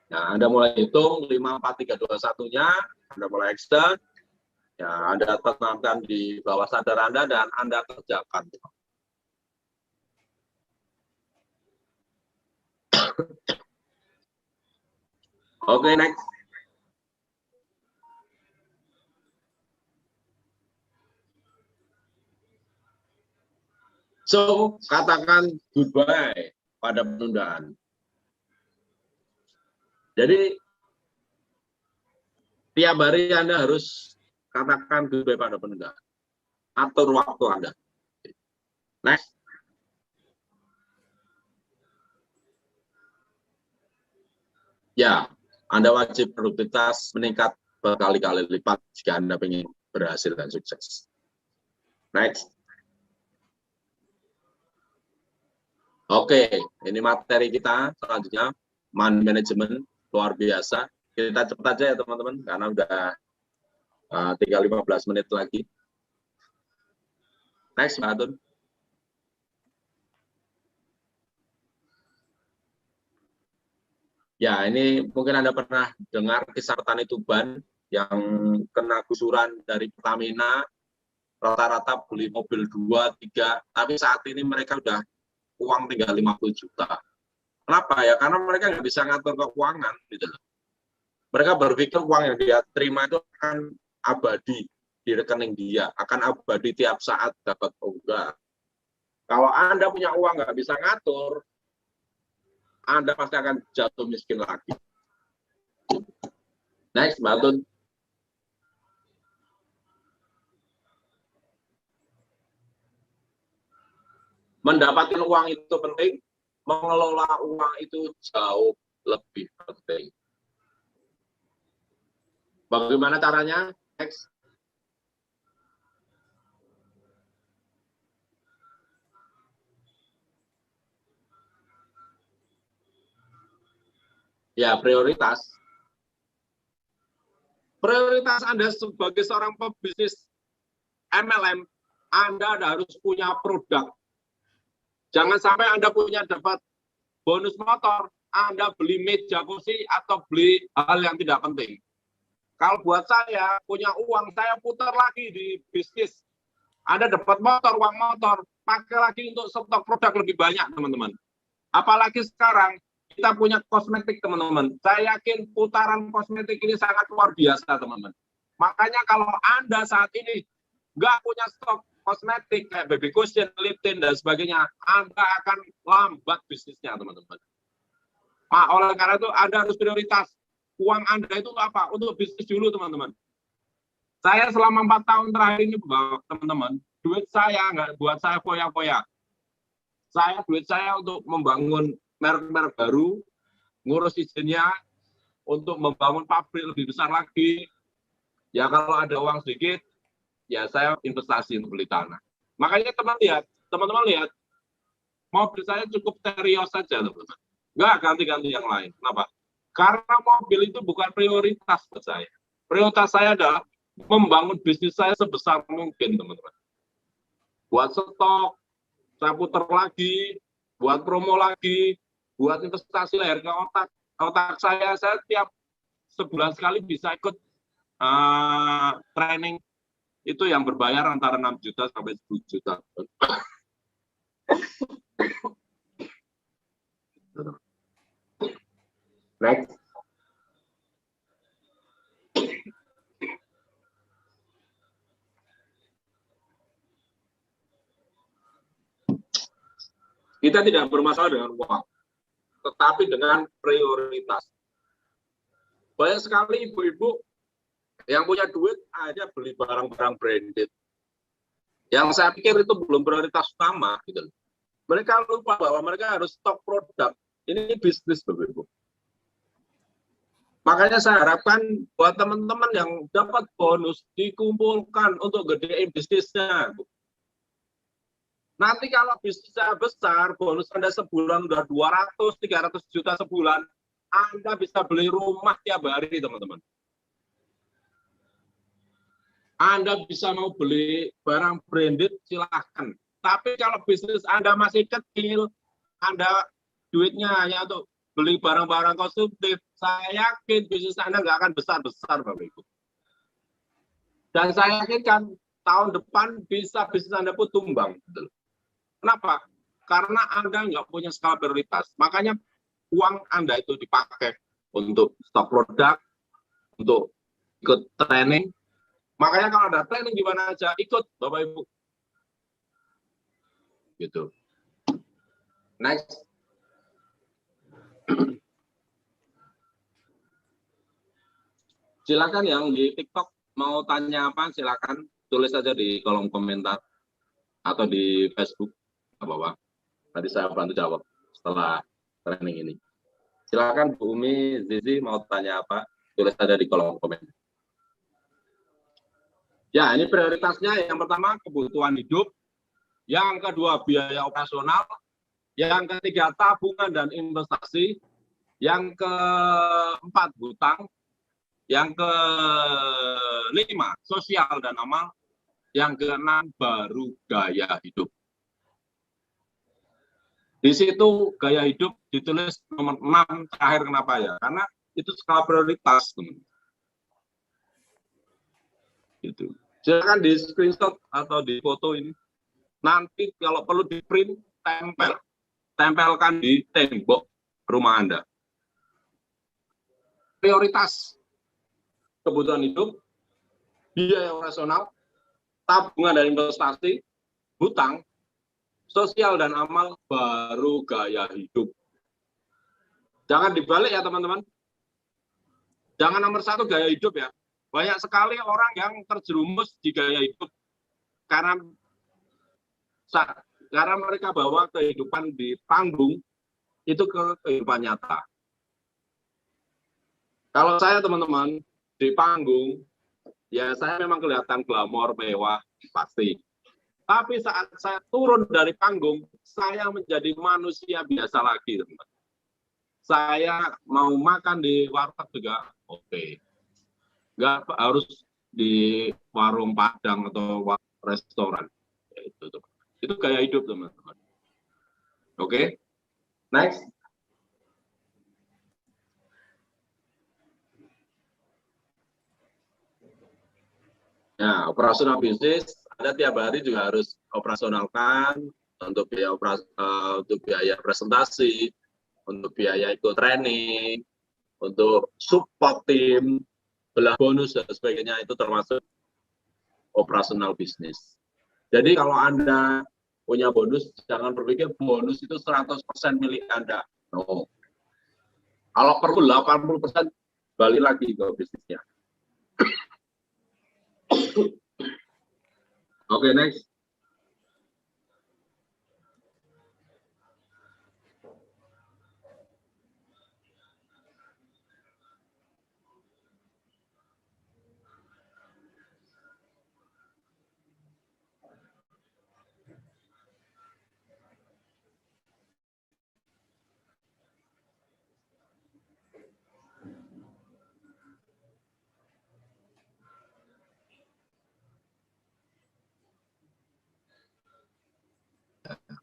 Nah, Anda mulai hitung 5, 4, 3, 2, 1-nya, Anda mulai extend, ya Anda tenangkan di bawah sadar Anda dan Anda kerjakan. Oke, next. So, katakan goodbye pada penundaan. Jadi, tiap hari Anda harus katakan goodbye pada penundaan. Atur waktu Anda. Next. Ya, Anda wajib produktivitas meningkat berkali-kali lipat jika Anda ingin berhasil dan sukses. Next. Oke, ini materi kita selanjutnya, money management, luar biasa. Kita cepat aja ya teman-teman, karena udah tinggal 15 menit lagi. Next, Mbak Atun. Ya, ini mungkin Anda pernah dengar kisah petani Tuban yang kena gusuran dari Pertamina, rata-rata beli mobil 2, 3, tapi saat ini mereka udah uang tinggal 50 juta. Kenapa ya? Karena mereka nggak bisa ngatur keuangan gitu loh. Mereka berpikir uang yang dia terima itu akan abadi di rekening dia, akan abadi tiap saat dapat enggak. Kalau Anda punya uang nggak bisa ngatur, Anda pasti akan jatuh miskin lagi. Next, Mbak Tun. Mendapatkan uang itu penting, mengelola uang itu jauh lebih penting. Bagaimana caranya? Next. Ya, prioritas. Prioritas Anda sebagai seorang pebisnis MLM, Anda harus punya produk. Jangan sampai Anda dapat bonus motor, Anda beli meja kursi atau beli hal yang tidak penting. Kalau buat saya, punya uang, saya putar lagi di bisnis. Anda dapat motor, uang motor, pakai lagi untuk stok produk lebih banyak, teman-teman. Apalagi sekarang, kita punya kosmetik, teman-teman. Saya yakin putaran kosmetik ini sangat luar biasa, teman-teman. Makanya kalau Anda saat ini nggak punya stok kosmetik kayak baby cushion, lip tint, dan sebagainya, Anda akan lambat bisnisnya, teman-teman. Oleh karena itu, Anda harus prioritas. uang Anda itu apa? Untuk bisnis dulu, teman-teman. Saya selama 4 tahun terakhir ini, teman-teman, duit saya nggak buat saya foya-foya. Duit saya untuk membangun merek-merek baru, ngurus izinnya, untuk membangun pabrik lebih besar lagi. Ya kalau ada uang sedikit, ya saya investasi untuk beli tanah. Makanya teman-teman lihat, mobil saya cukup Terios saja, teman-teman. Nggak ganti-ganti yang lain. Kenapa? Karena mobil itu bukan prioritas buat saya. Prioritas saya adalah membangun bisnis saya sebesar mungkin, teman-teman. Buat stok, saya putar lagi, buat promo lagi, buat investasi leher ke otak saya tiap sebulan sekali bisa ikut training itu yang berbayar antara 6 juta sampai 10 juta. Next. Kita tidak bermasalah dengan uang, tetapi dengan prioritas. Banyak sekali ibu-ibu yang punya duit aja beli barang-barang branded. Yang saya pikir itu belum prioritas utama. Gitu. Mereka lupa bahwa mereka harus stok produk. Ini bisnis, Bapak-Ibu. Makanya saya harapkan buat teman-teman yang dapat bonus dikumpulkan untuk gedein bisnisnya. Nanti kalau bisnisnya besar, bonus Anda sebulan udah 200-300 juta sebulan, Anda bisa beli rumah tiap hari, teman-teman. Anda bisa mau beli barang branded, silahkan. Tapi kalau bisnis Anda masih kecil, Anda duitnya hanya untuk beli barang-barang konsumtif, saya yakin bisnis Anda nggak akan besar-besar, Bapak Ibu. Dan saya yakinkan tahun depan bisa bisnis Anda pun tumbang. Kenapa? Karena Anda nggak punya skala prioritas. Makanya uang Anda itu dipakai untuk stok produk, untuk ikut training. Makanya kalau ada training gimana aja, ikut Bapak Ibu. Gitu. Next. Silakan yang di TikTok mau tanya apa, silakan tulis saja di kolom komentar atau di Facebook, apa-apa. Nanti saya bantu jawab setelah training ini. Silakan Bu Umi, Zizi mau tanya apa, tulis saja di kolom komentar. Ya, ini prioritasnya yang pertama kebutuhan hidup, yang kedua biaya operasional, yang ketiga tabungan dan investasi, yang keempat hutang, yang kelima sosial dan amal, yang keenam baru gaya hidup. Di situ gaya hidup ditulis nomor 6 terakhir, kenapa ya? Karena itu skala prioritas, teman. Gitu. Silakan di screenshot atau di foto ini. Nanti kalau perlu di print, tempelkan di tembok rumah Anda. Prioritas kebutuhan hidup, biaya operasional, tabungan dan investasi, hutang, sosial dan amal, baru gaya hidup. Jangan dibalik ya teman-teman. Jangan nomor 1 gaya hidup ya. Banyak sekali orang yang terjerumus di gaya hidup karena mereka bawa kehidupan di panggung itu ke kehidupan nyata. Kalau saya teman-teman di panggung, ya saya memang kelihatan glamor, mewah, pasti. Tapi saat saya turun dari panggung, saya menjadi manusia biasa lagi, teman-teman. Saya mau makan di warteg juga, oke. Nggak harus di warung Padang atau restoran. Ya, itu gaya hidup, teman-teman. Oke, next. Nah, operasional bisnis, Anda tiap hari juga harus operasionalkan untuk biaya presentasi, untuk biaya ikut training, untuk support tim, belah bonus dan sebagainya, itu termasuk operasional bisnis. Jadi kalau Anda punya bonus, jangan berpikir bonus itu 100% milik Anda. No. Kalau perlu 80% balik lagi ke bisnisnya. Oke, next.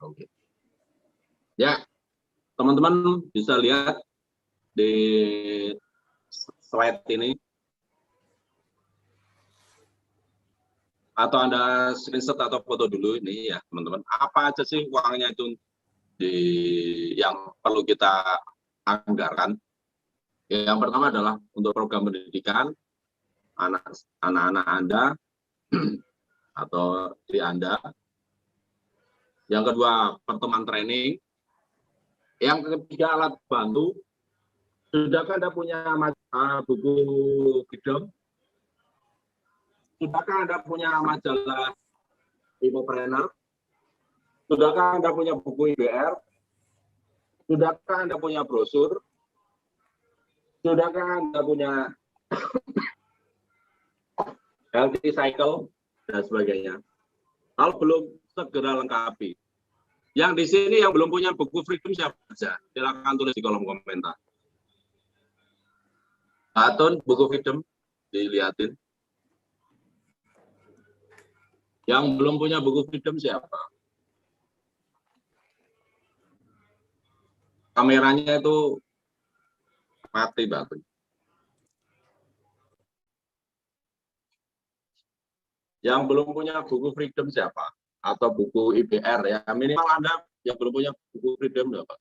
Oke. Ya, teman-teman bisa lihat di slide ini, atau Anda screenshot atau foto dulu ini ya, teman-teman. Apa aja sih uangnya itu yang perlu kita anggarkan? Ya, yang pertama adalah untuk program pendidikan anak-anak Anda atau diri Anda. Yang kedua, pertemuan training. Yang ketiga, alat bantu. Sudahkah Anda punya buku Freedom? Sudahkah Anda punya majalah Infopreneur? Sudahkah Anda punya buku IBR? Sudahkah Anda punya brosur? Sudahkah Anda punya healthy cycle dan sebagainya? Kalau belum, segera lengkapi. Yang di sini yang belum punya buku Freedom siapa saja? Silakan tulis di kolom komentar. Atun buku Freedom dilihatin. Yang belum punya buku Freedom siapa? Kameranya itu mati banget. Yang belum punya buku Freedom siapa? Atau buku IBR ya, minimal Anda yang belum punya buku Freedom siapa?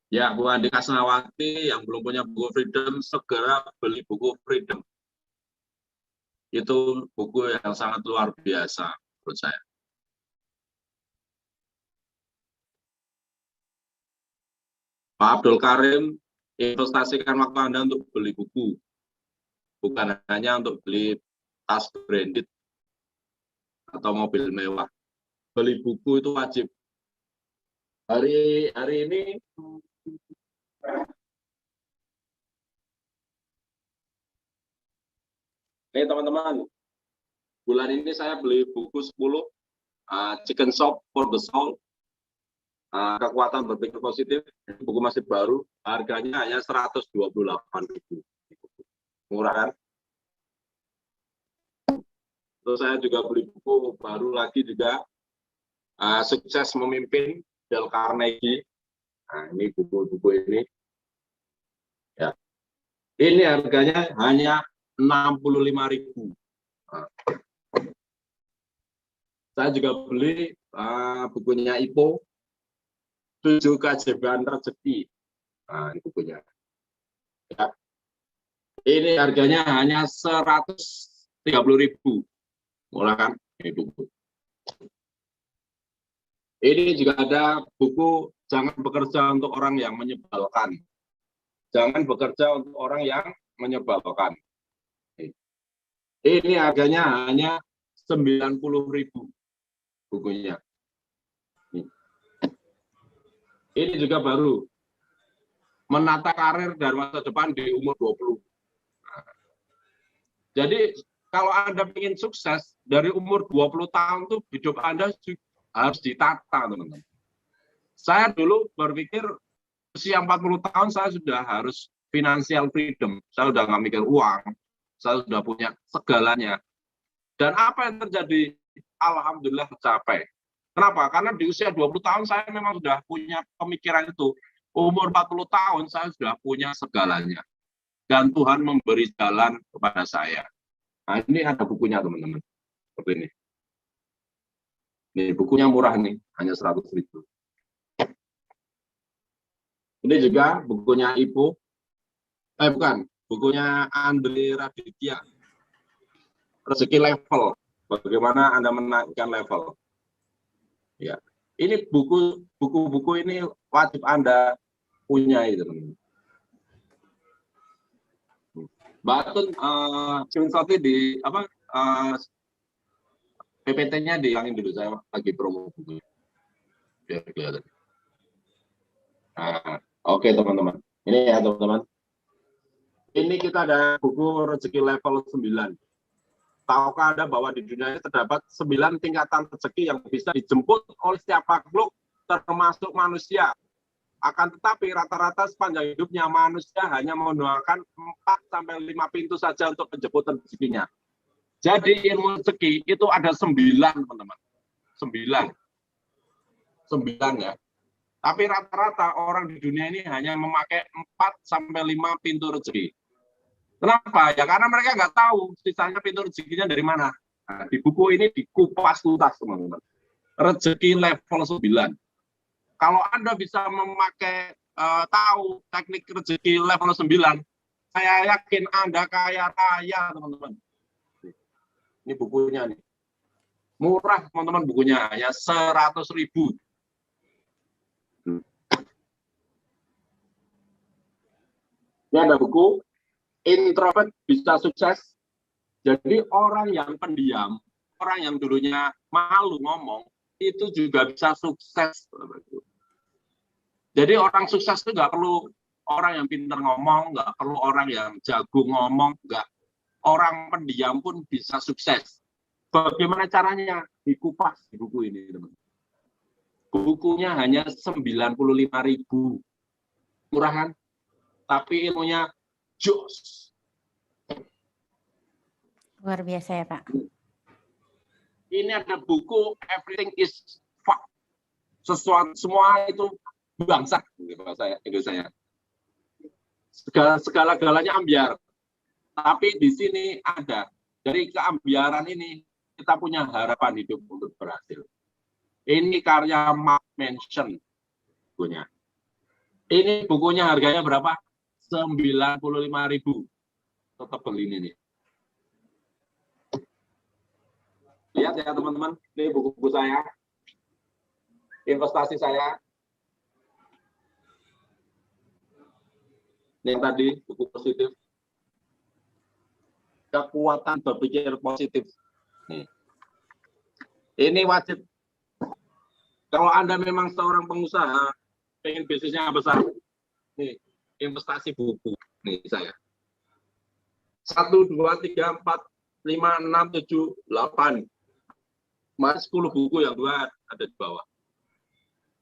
Ya, Bu Andika Senawati yang belum punya buku Freedom, segera beli buku Freedom. Itu buku yang sangat luar biasa menurut saya. Pak Abdul Karim, investasikan waktu Anda untuk beli buku. Bukan hanya untuk beli tas branded atau mobil mewah. Beli buku itu wajib. Hari ini teman-teman, bulan ini saya beli buku 10 Chicken Shop for the Soul, kekuatan berpikir positif. Buku masih baru, harganya hanya 128.000. Murah kan? Terus saya juga beli buku baru lagi juga, Sukses Memimpin, Dale Carnegie. Nah, ini buku-buku ini. Ya. Ini harganya hanya 65.000. Nah. Saya juga beli bukunya Ipo, 7 Keajaiban Rezeki. Nah, ini bukunya. Ya. Ini harganya hanya 130.000. Murah kan? Ini buku. Ini juga ada buku Jangan Bekerja untuk Orang yang Menyebalkan. Jangan bekerja untuk orang yang menyebalkan. Ini harganya hanya 90.000 bukunya. Ini juga baru. Menata karir dan masa depan di umur 20. Jadi kalau Anda ingin sukses dari umur 20 tahun tuh hidup Anda harus ditata, teman-teman. Saya dulu berpikir usia 40 tahun saya sudah harus financial freedom. Saya sudah nggak mikir uang. Saya sudah punya segalanya. Dan apa yang terjadi? Alhamdulillah tercapai. Kenapa? Karena di usia 20 tahun saya memang sudah punya pemikiran itu. Umur 40 tahun saya sudah punya segalanya. Dan Tuhan memberi jalan kepada saya. Nah, ini ada bukunya, teman-teman. Seperti ini. Ini bukunya murah nih, hanya 100.000. Ini juga bukunya Ibu. Bukan, bukunya Andre Raditya. Rezeki Level. Bagaimana Anda menaikkan level. Ya. Ini buku-buku ini wajib Anda punya itu. Mbak Atun screenshotnya di apa PPT-nya dihilangin dulu, saya lagi promo buku. Biar kelihatan. Nah, oke teman-teman. Ini ya teman-teman. Ini kita ada buku rezeki level 9. Tahukah Anda bahwa di dunia ini terdapat 9 tingkatan rezeki yang bisa dijemput oleh setiap makhluk, termasuk manusia. Akan tetapi rata-rata sepanjang hidupnya manusia hanya menggunakan 4-5 pintu saja untuk penjemputan rezekinya. Jadi ilmu rezeki itu ada 9, teman-teman. 9 ya. Tapi rata-rata orang di dunia ini hanya memakai 4-5 pintu rezeki. Kenapa? Ya karena mereka nggak tahu sisanya pintu rezekinya dari mana. Nah, di buku ini dikupas tuntas, teman-teman. Rezeki level 9. Kalau Anda bisa memakai tahu teknik rezeki level 9, saya yakin Anda kaya raya, teman-teman. Ini bukunya nih. Murah, teman-teman, bukunya hanya 100.000. Ini ada buku Introvert Bisa Sukses. Jadi orang yang pendiam, orang yang dulunya malu ngomong, itu juga bisa sukses. Jadi orang sukses itu nggak perlu orang yang pintar ngomong, nggak perlu orang yang jago ngomong, nggak. Orang pendiam pun bisa sukses. Bagaimana caranya? Dikupas di buku ini, teman. Bukunya hanya 95.000. Murah kan? Tapi ilmunya jos. Luar biasa ya Pak. Ini ada buku Everything is Fuck. Semua itu bangsa, bahasa Indonesia. Segala-galanya ambiar. Tapi di sini ada, dari keambiaran ini kita punya harapan hidup untuk berhasil. Ini karya Mark Manson bukunya. Ini bukunya harganya berapa? 95.000. Tetap beli ini nih. Lihat ya teman-teman, ini buku-buku saya, investasi saya. Yang tadi, buku positif. Kekuatan berpikir positif. Ini wajib. Kalau Anda memang seorang pengusaha, pengen bisnisnya besar, nih, investasi buku. Nih saya. 1, 2, 3, 4, 5, 6, 7, 8. Mas 10 buku yang dua ada di bawah.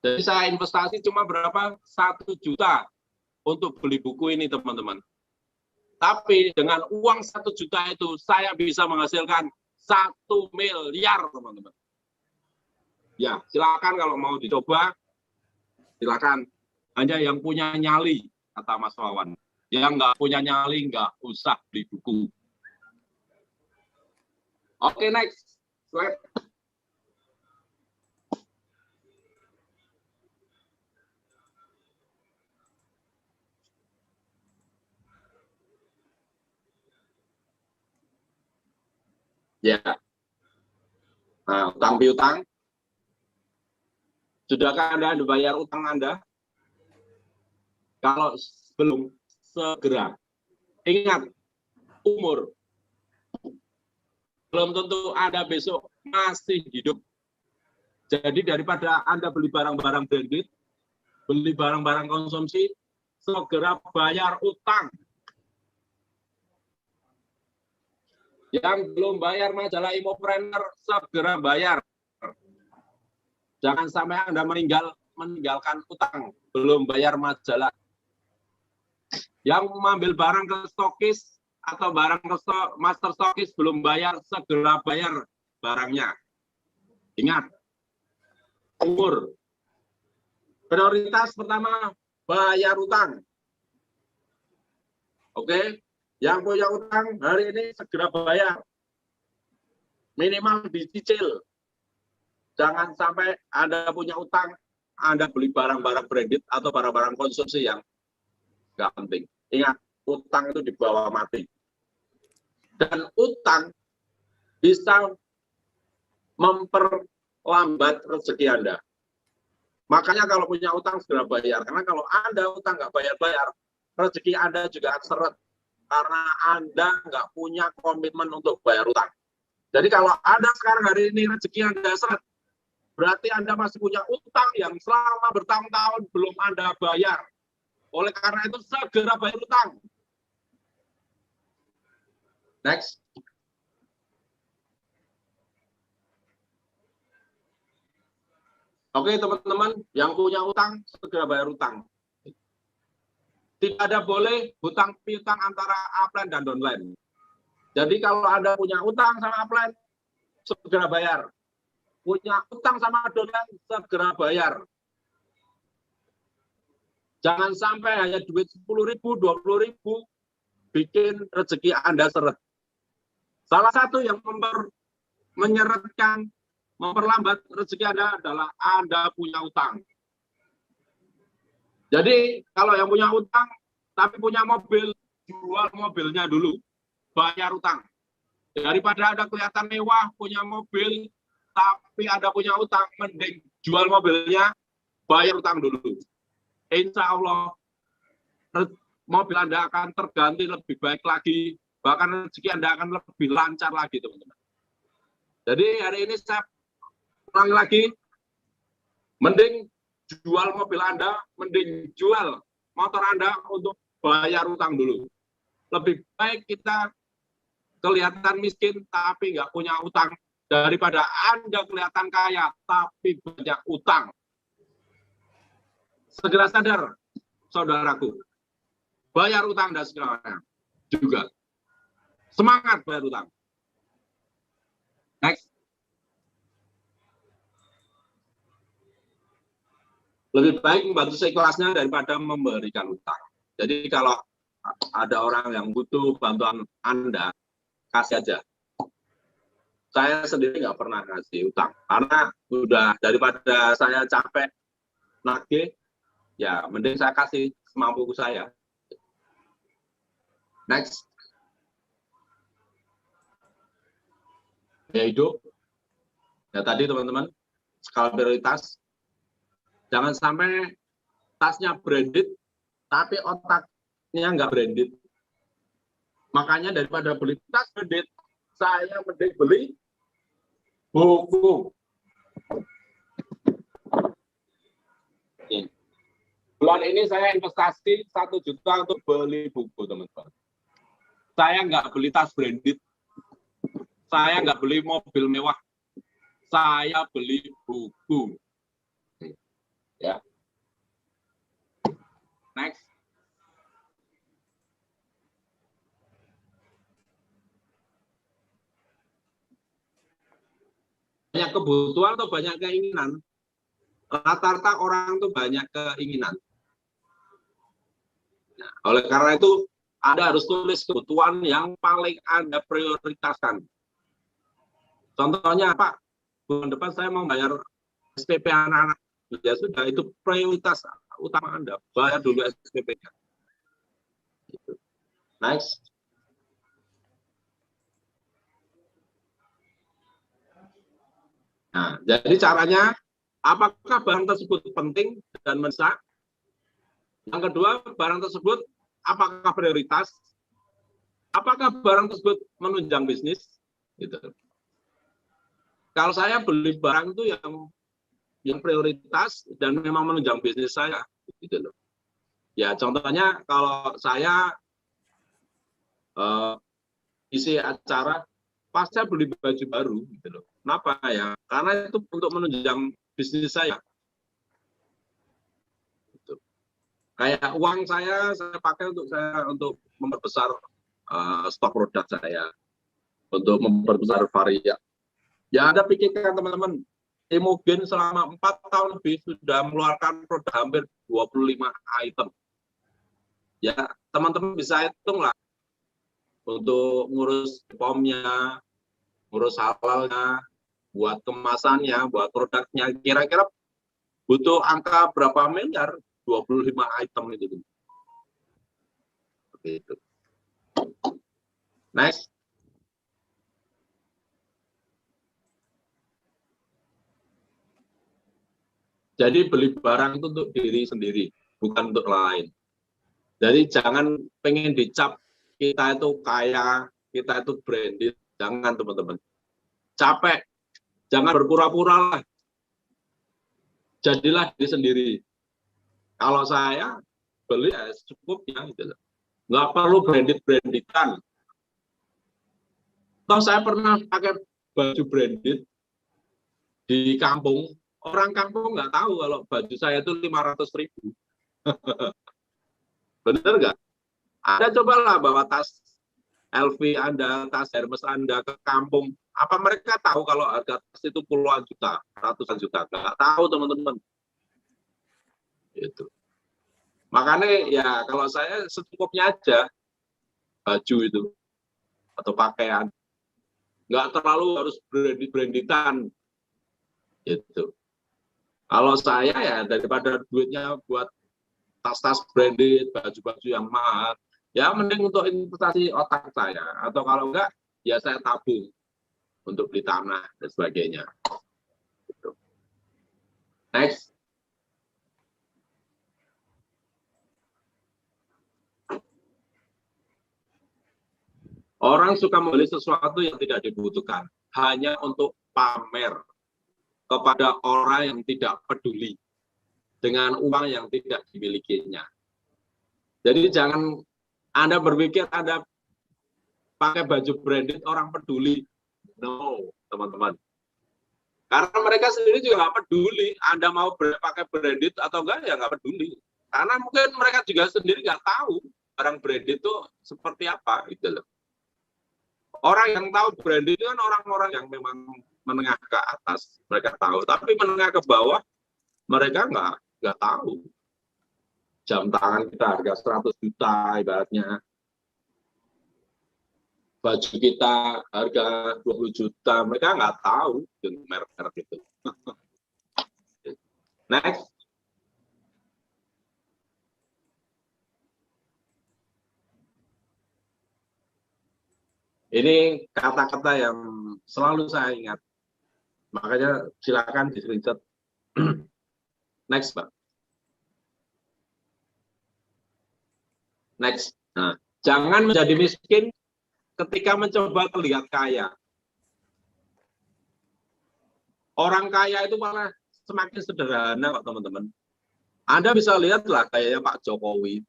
Jadi saya investasi cuma berapa? 1 juta untuk beli buku ini, teman-teman. Tapi dengan uang 1 juta itu saya bisa menghasilkan 1 miliar, teman-teman. Ya, silakan kalau mau dicoba, silakan. Hanya yang punya nyali, kata Mas Wawan. Yang nggak punya nyali nggak usah beli buku. Oke, next slide. Ya. Nah, utang piutang. Sudahkah Anda bayar utang Anda? Kalau belum, segera. Ingat, umur. Belum tentu Anda besok masih hidup. Jadi daripada Anda beli barang-barang branded, beli barang-barang konsumsi, segera bayar utang. Yang belum bayar majalah Imopreneur, segera bayar. Jangan sampai Anda meninggalkan utang, belum bayar majalah. Yang mengambil barang ke stokis atau barang ke master stokis belum bayar, segera bayar barangnya. Ingat, umur. Prioritas pertama, bayar utang. Oke? Yang punya utang hari ini segera bayar. Minimal dicicil. Jangan sampai Anda punya utang, Anda beli barang-barang branded atau barang-barang konsumsi yang nggak penting. Ingat, utang itu dibawa mati. Dan utang bisa memperlambat rezeki Anda. Makanya kalau punya utang segera bayar. Karena kalau Anda utang nggak bayar-bayar, rezeki Anda juga akan seret. Karena Anda nggak punya komitmen untuk bayar utang. Jadi kalau Anda sekarang hari ini rezeki Anda seret, berarti Anda masih punya utang yang selama bertahun-tahun belum Anda bayar. Oleh karena itu segera bayar utang. Next. Oke teman-teman, yang punya utang segera bayar utang. Tidak ada boleh hutang piutang antara upline dan downline. Jadi kalau Anda punya utang sama upline, segera bayar. Punya utang sama downline, segera bayar. Jangan sampai hanya duit 10.000, 20.000 bikin rezeki Anda seret. Salah satu yang menyeretkan, memperlambat rezeki Anda adalah Anda punya utang. Jadi kalau yang punya utang tapi punya mobil, jual mobilnya dulu, bayar utang. Daripada Anda kelihatan mewah, punya mobil, tapi Anda punya utang, mending jual mobilnya, bayar utang dulu. Insya Allah mobil Anda akan terganti lebih baik lagi, bahkan rezeki Anda akan lebih lancar lagi, teman-teman. Jadi hari ini saya ulang lagi, mending jual mobil Anda, mending jual motor Anda untuk bayar utang dulu. Lebih baik kita kelihatan miskin tapi nggak punya utang, daripada Anda kelihatan kaya tapi banyak utang. Segera sadar, saudaraku. Bayar utang dan segalanya juga. Semangat bayar utang. Next. Lebih baik membantu seikhlasnya daripada memberikan utang. Jadi kalau ada orang yang butuh bantuan Anda, kasih aja. Saya sendiri nggak pernah kasih utang. Karena udah daripada saya capek nagih, ya mending saya kasih semampu saya. Next. Ya hidup. Ya tadi teman-teman, skala prioritas. Jangan sampai tasnya branded, tapi otaknya nggak branded. Makanya daripada beli tas branded, saya mending beli buku. Bulan ini saya investasi 1 juta untuk beli buku, teman-teman. Saya nggak beli tas branded. Saya nggak beli mobil mewah. Saya beli buku. Ya. Next. Banyak kebutuhan atau banyak keinginan? Rata-rata orang tuh banyak keinginan. Nah, oleh karena itu, Anda harus tulis kebutuhan yang paling Anda prioritaskan. Contohnya apa? Bulan depan saya mau bayar SPP anak-anak. Ya sudah, itu prioritas utama Anda. Bayar dulu SPP-nya. Next. Nah, jadi caranya, apakah barang tersebut penting dan mendesak? Yang kedua, barang tersebut apakah prioritas? Apakah barang tersebut menunjang bisnis? Gitu. Kalau saya beli barang itu yang prioritas dan memang menunjang bisnis saya, gitu loh. Ya contohnya kalau saya isi acara, pasti beli baju baru, gitu loh. Kenapa ya? Karena itu untuk menunjang bisnis saya. Gitu. Kayak uang saya pakai untuk memperbesar stok produk saya, untuk memperbesar varian. Ya Anda pikirkan teman-teman, Imogen selama 4 tahun lebih sudah mengeluarkan produk hampir 25 item. Ya, teman-teman bisa hitung lah untuk ngurus POM-nya, ngurus halalnya, buat kemasannya, buat produknya, kira-kira butuh angka berapa miliar? 25 item itu. Seperti itu. Next. Jadi beli barang itu untuk diri sendiri, bukan untuk lain. Jadi jangan pengen dicap kita itu kaya, kita itu branded. Jangan teman-teman. Capek, jangan berpura-pura lah. Jadilah diri sendiri. Kalau saya beli ya secukupnya gitu. Nggak perlu branded-branditan. Toh saya pernah pakai baju branded di kampung, orang kampung nggak tahu kalau baju saya itu 500.000. Bener nggak? Anda cobalah bawa tas LV Anda, tas Hermes Anda ke kampung. Apa mereka tahu kalau harga tas itu puluhan juta, ratusan juta? Nggak tahu teman-teman. Itu. Makanya ya kalau saya secukupnya aja baju itu atau pakaian. Nggak terlalu harus branditan. Gitu. Kalau saya ya daripada duitnya buat tas-tas branded, baju-baju yang mahal, ya mending untuk investasi otak saya. Atau kalau enggak, ya saya tabung untuk beli tanah dan sebagainya. Gitu. Next. Orang suka membeli sesuatu yang tidak dibutuhkan hanya untuk pamer kepada orang yang tidak peduli dengan uang yang tidak dimilikinya. Jadi jangan Anda berpikir Anda pakai baju branded orang peduli. No, teman-teman. Karena mereka sendiri juga nggak peduli. Anda mau pakai branded atau enggak, ya nggak peduli. Karena mungkin mereka juga sendiri nggak tahu barang branded itu seperti apa. Gitu loh. Orang yang tahu branded itu kan orang-orang yang memang menengah ke atas. Mereka tahu. Tapi menengah ke bawah, mereka nggak tahu. Jam tangan kita harga 100 juta ibaratnya. Baju kita harga 20 juta, mereka nggak tahu merek-merek itu. Next. Ini kata-kata yang selalu saya ingat. Makanya silakan di-screenshot. Next, Pak. Next. Nah, jangan menjadi miskin ketika mencoba terlihat kaya. Orang kaya itu malah semakin sederhana kok teman-teman. Anda bisa lihatlah kayaknya Pak Jokowi.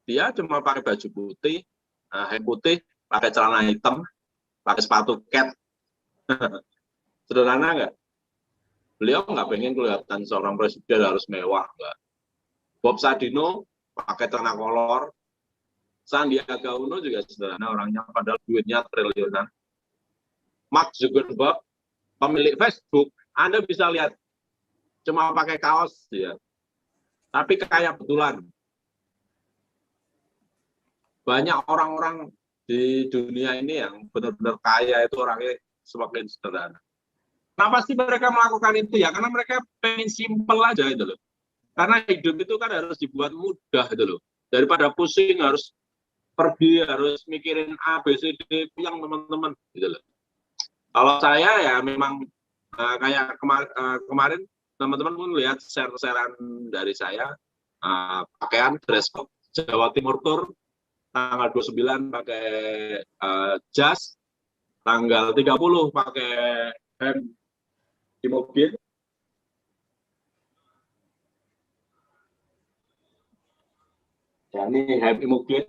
Dia cuma pakai baju putih, hem putih, pakai celana hitam, pakai sepatu cat. Sederhana nggak? Beliau nggak pengen kelihatan seorang presiden harus mewah. Nggak. Bob Sadino pakai celana kolor. Sandiaga Uno juga sederhana orangnya, padahal duitnya triliunan. Mark Zuckerberg, pemilik Facebook, Anda bisa lihat cuma pakai kaos ya, tapi kaya betulan. Banyak orang-orang di dunia ini yang benar-benar kaya itu orangnya semakin sederhana. Kenapa sih mereka melakukan itu ya? Karena mereka pengen simple aja itu loh. Karena hidup itu kan harus dibuat mudah itu loh. Daripada pusing harus pergi, harus mikirin A, B, C, D, yang teman-teman gitu loh. Kalau saya ya memang kayak kemarin teman-teman pun lihat share-sharean dari saya, pakaian dress code Jawa Timur Tour tanggal 29 pakai jas, tanggal 30 pakai hem di mobil. Ya, ini hem di mobil.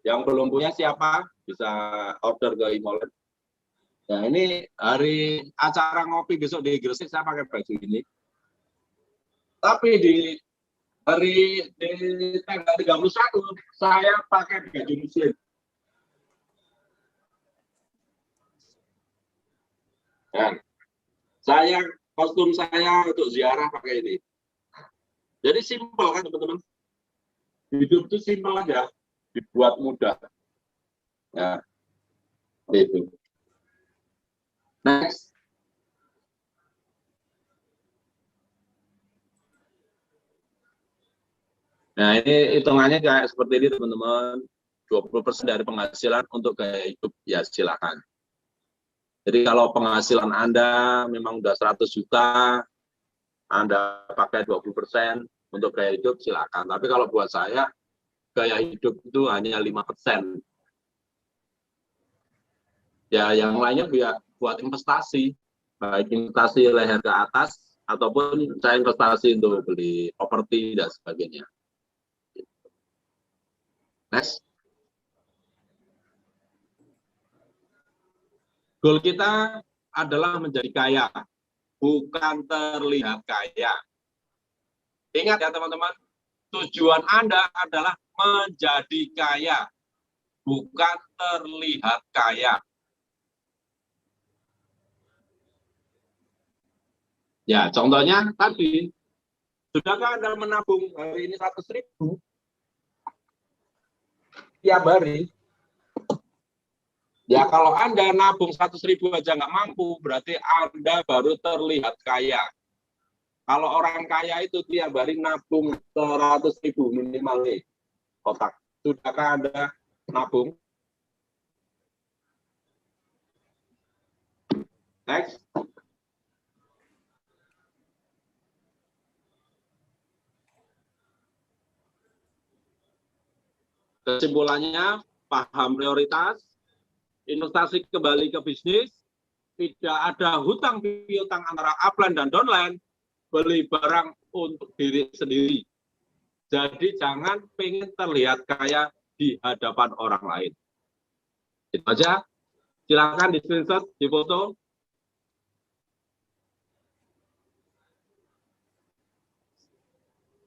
Yang belum punya siapa? Bisa order ke e-wallet. Nah, ini hari acara ngopi besok di Gresik saya pakai baju ini. Tapi di hari di tanggal 31 saya pakai baju muslim. Dan kostum saya untuk ziarah pakai ini. Jadi simpel kan teman-teman. Hidup itu simpel aja, dibuat mudah. Ya, itu. Next. Nah, ini hitungannya kayak seperti ini teman-teman. 20% dari penghasilan untuk gaya hidup, ya silakan. Jadi kalau penghasilan Anda memang udah 100 juta, Anda pakai 20% untuk gaya hidup, silakan. Tapi kalau buat saya, gaya hidup itu hanya 5%. Ya, yang lainnya buat investasi. Baik investasi leher ke atas, ataupun saya investasi untuk beli properti dan sebagainya. Next. Goal kita adalah menjadi kaya, bukan terlihat kaya. Ingat ya teman-teman, tujuan Anda adalah menjadi kaya, bukan terlihat kaya. Ya, contohnya tadi, sudahkah Anda menabung hari ini 100.000 tiap hari? Ya, kalau Anda nabung 100.000 aja nggak mampu, berarti Anda baru terlihat kaya. Kalau orang kaya itu tiap hari nabung 100.000 minimal nih, kotak. Sudahkah Anda nabung? Next. Kesimpulannya, paham prioritas, investasi kembali ke bisnis, tidak ada hutang piutang antara upline dan downline, beli barang untuk diri sendiri. Jadi jangan pengen terlihat kaya di hadapan orang lain. Itu aja. Silakan di screenshot, di foto,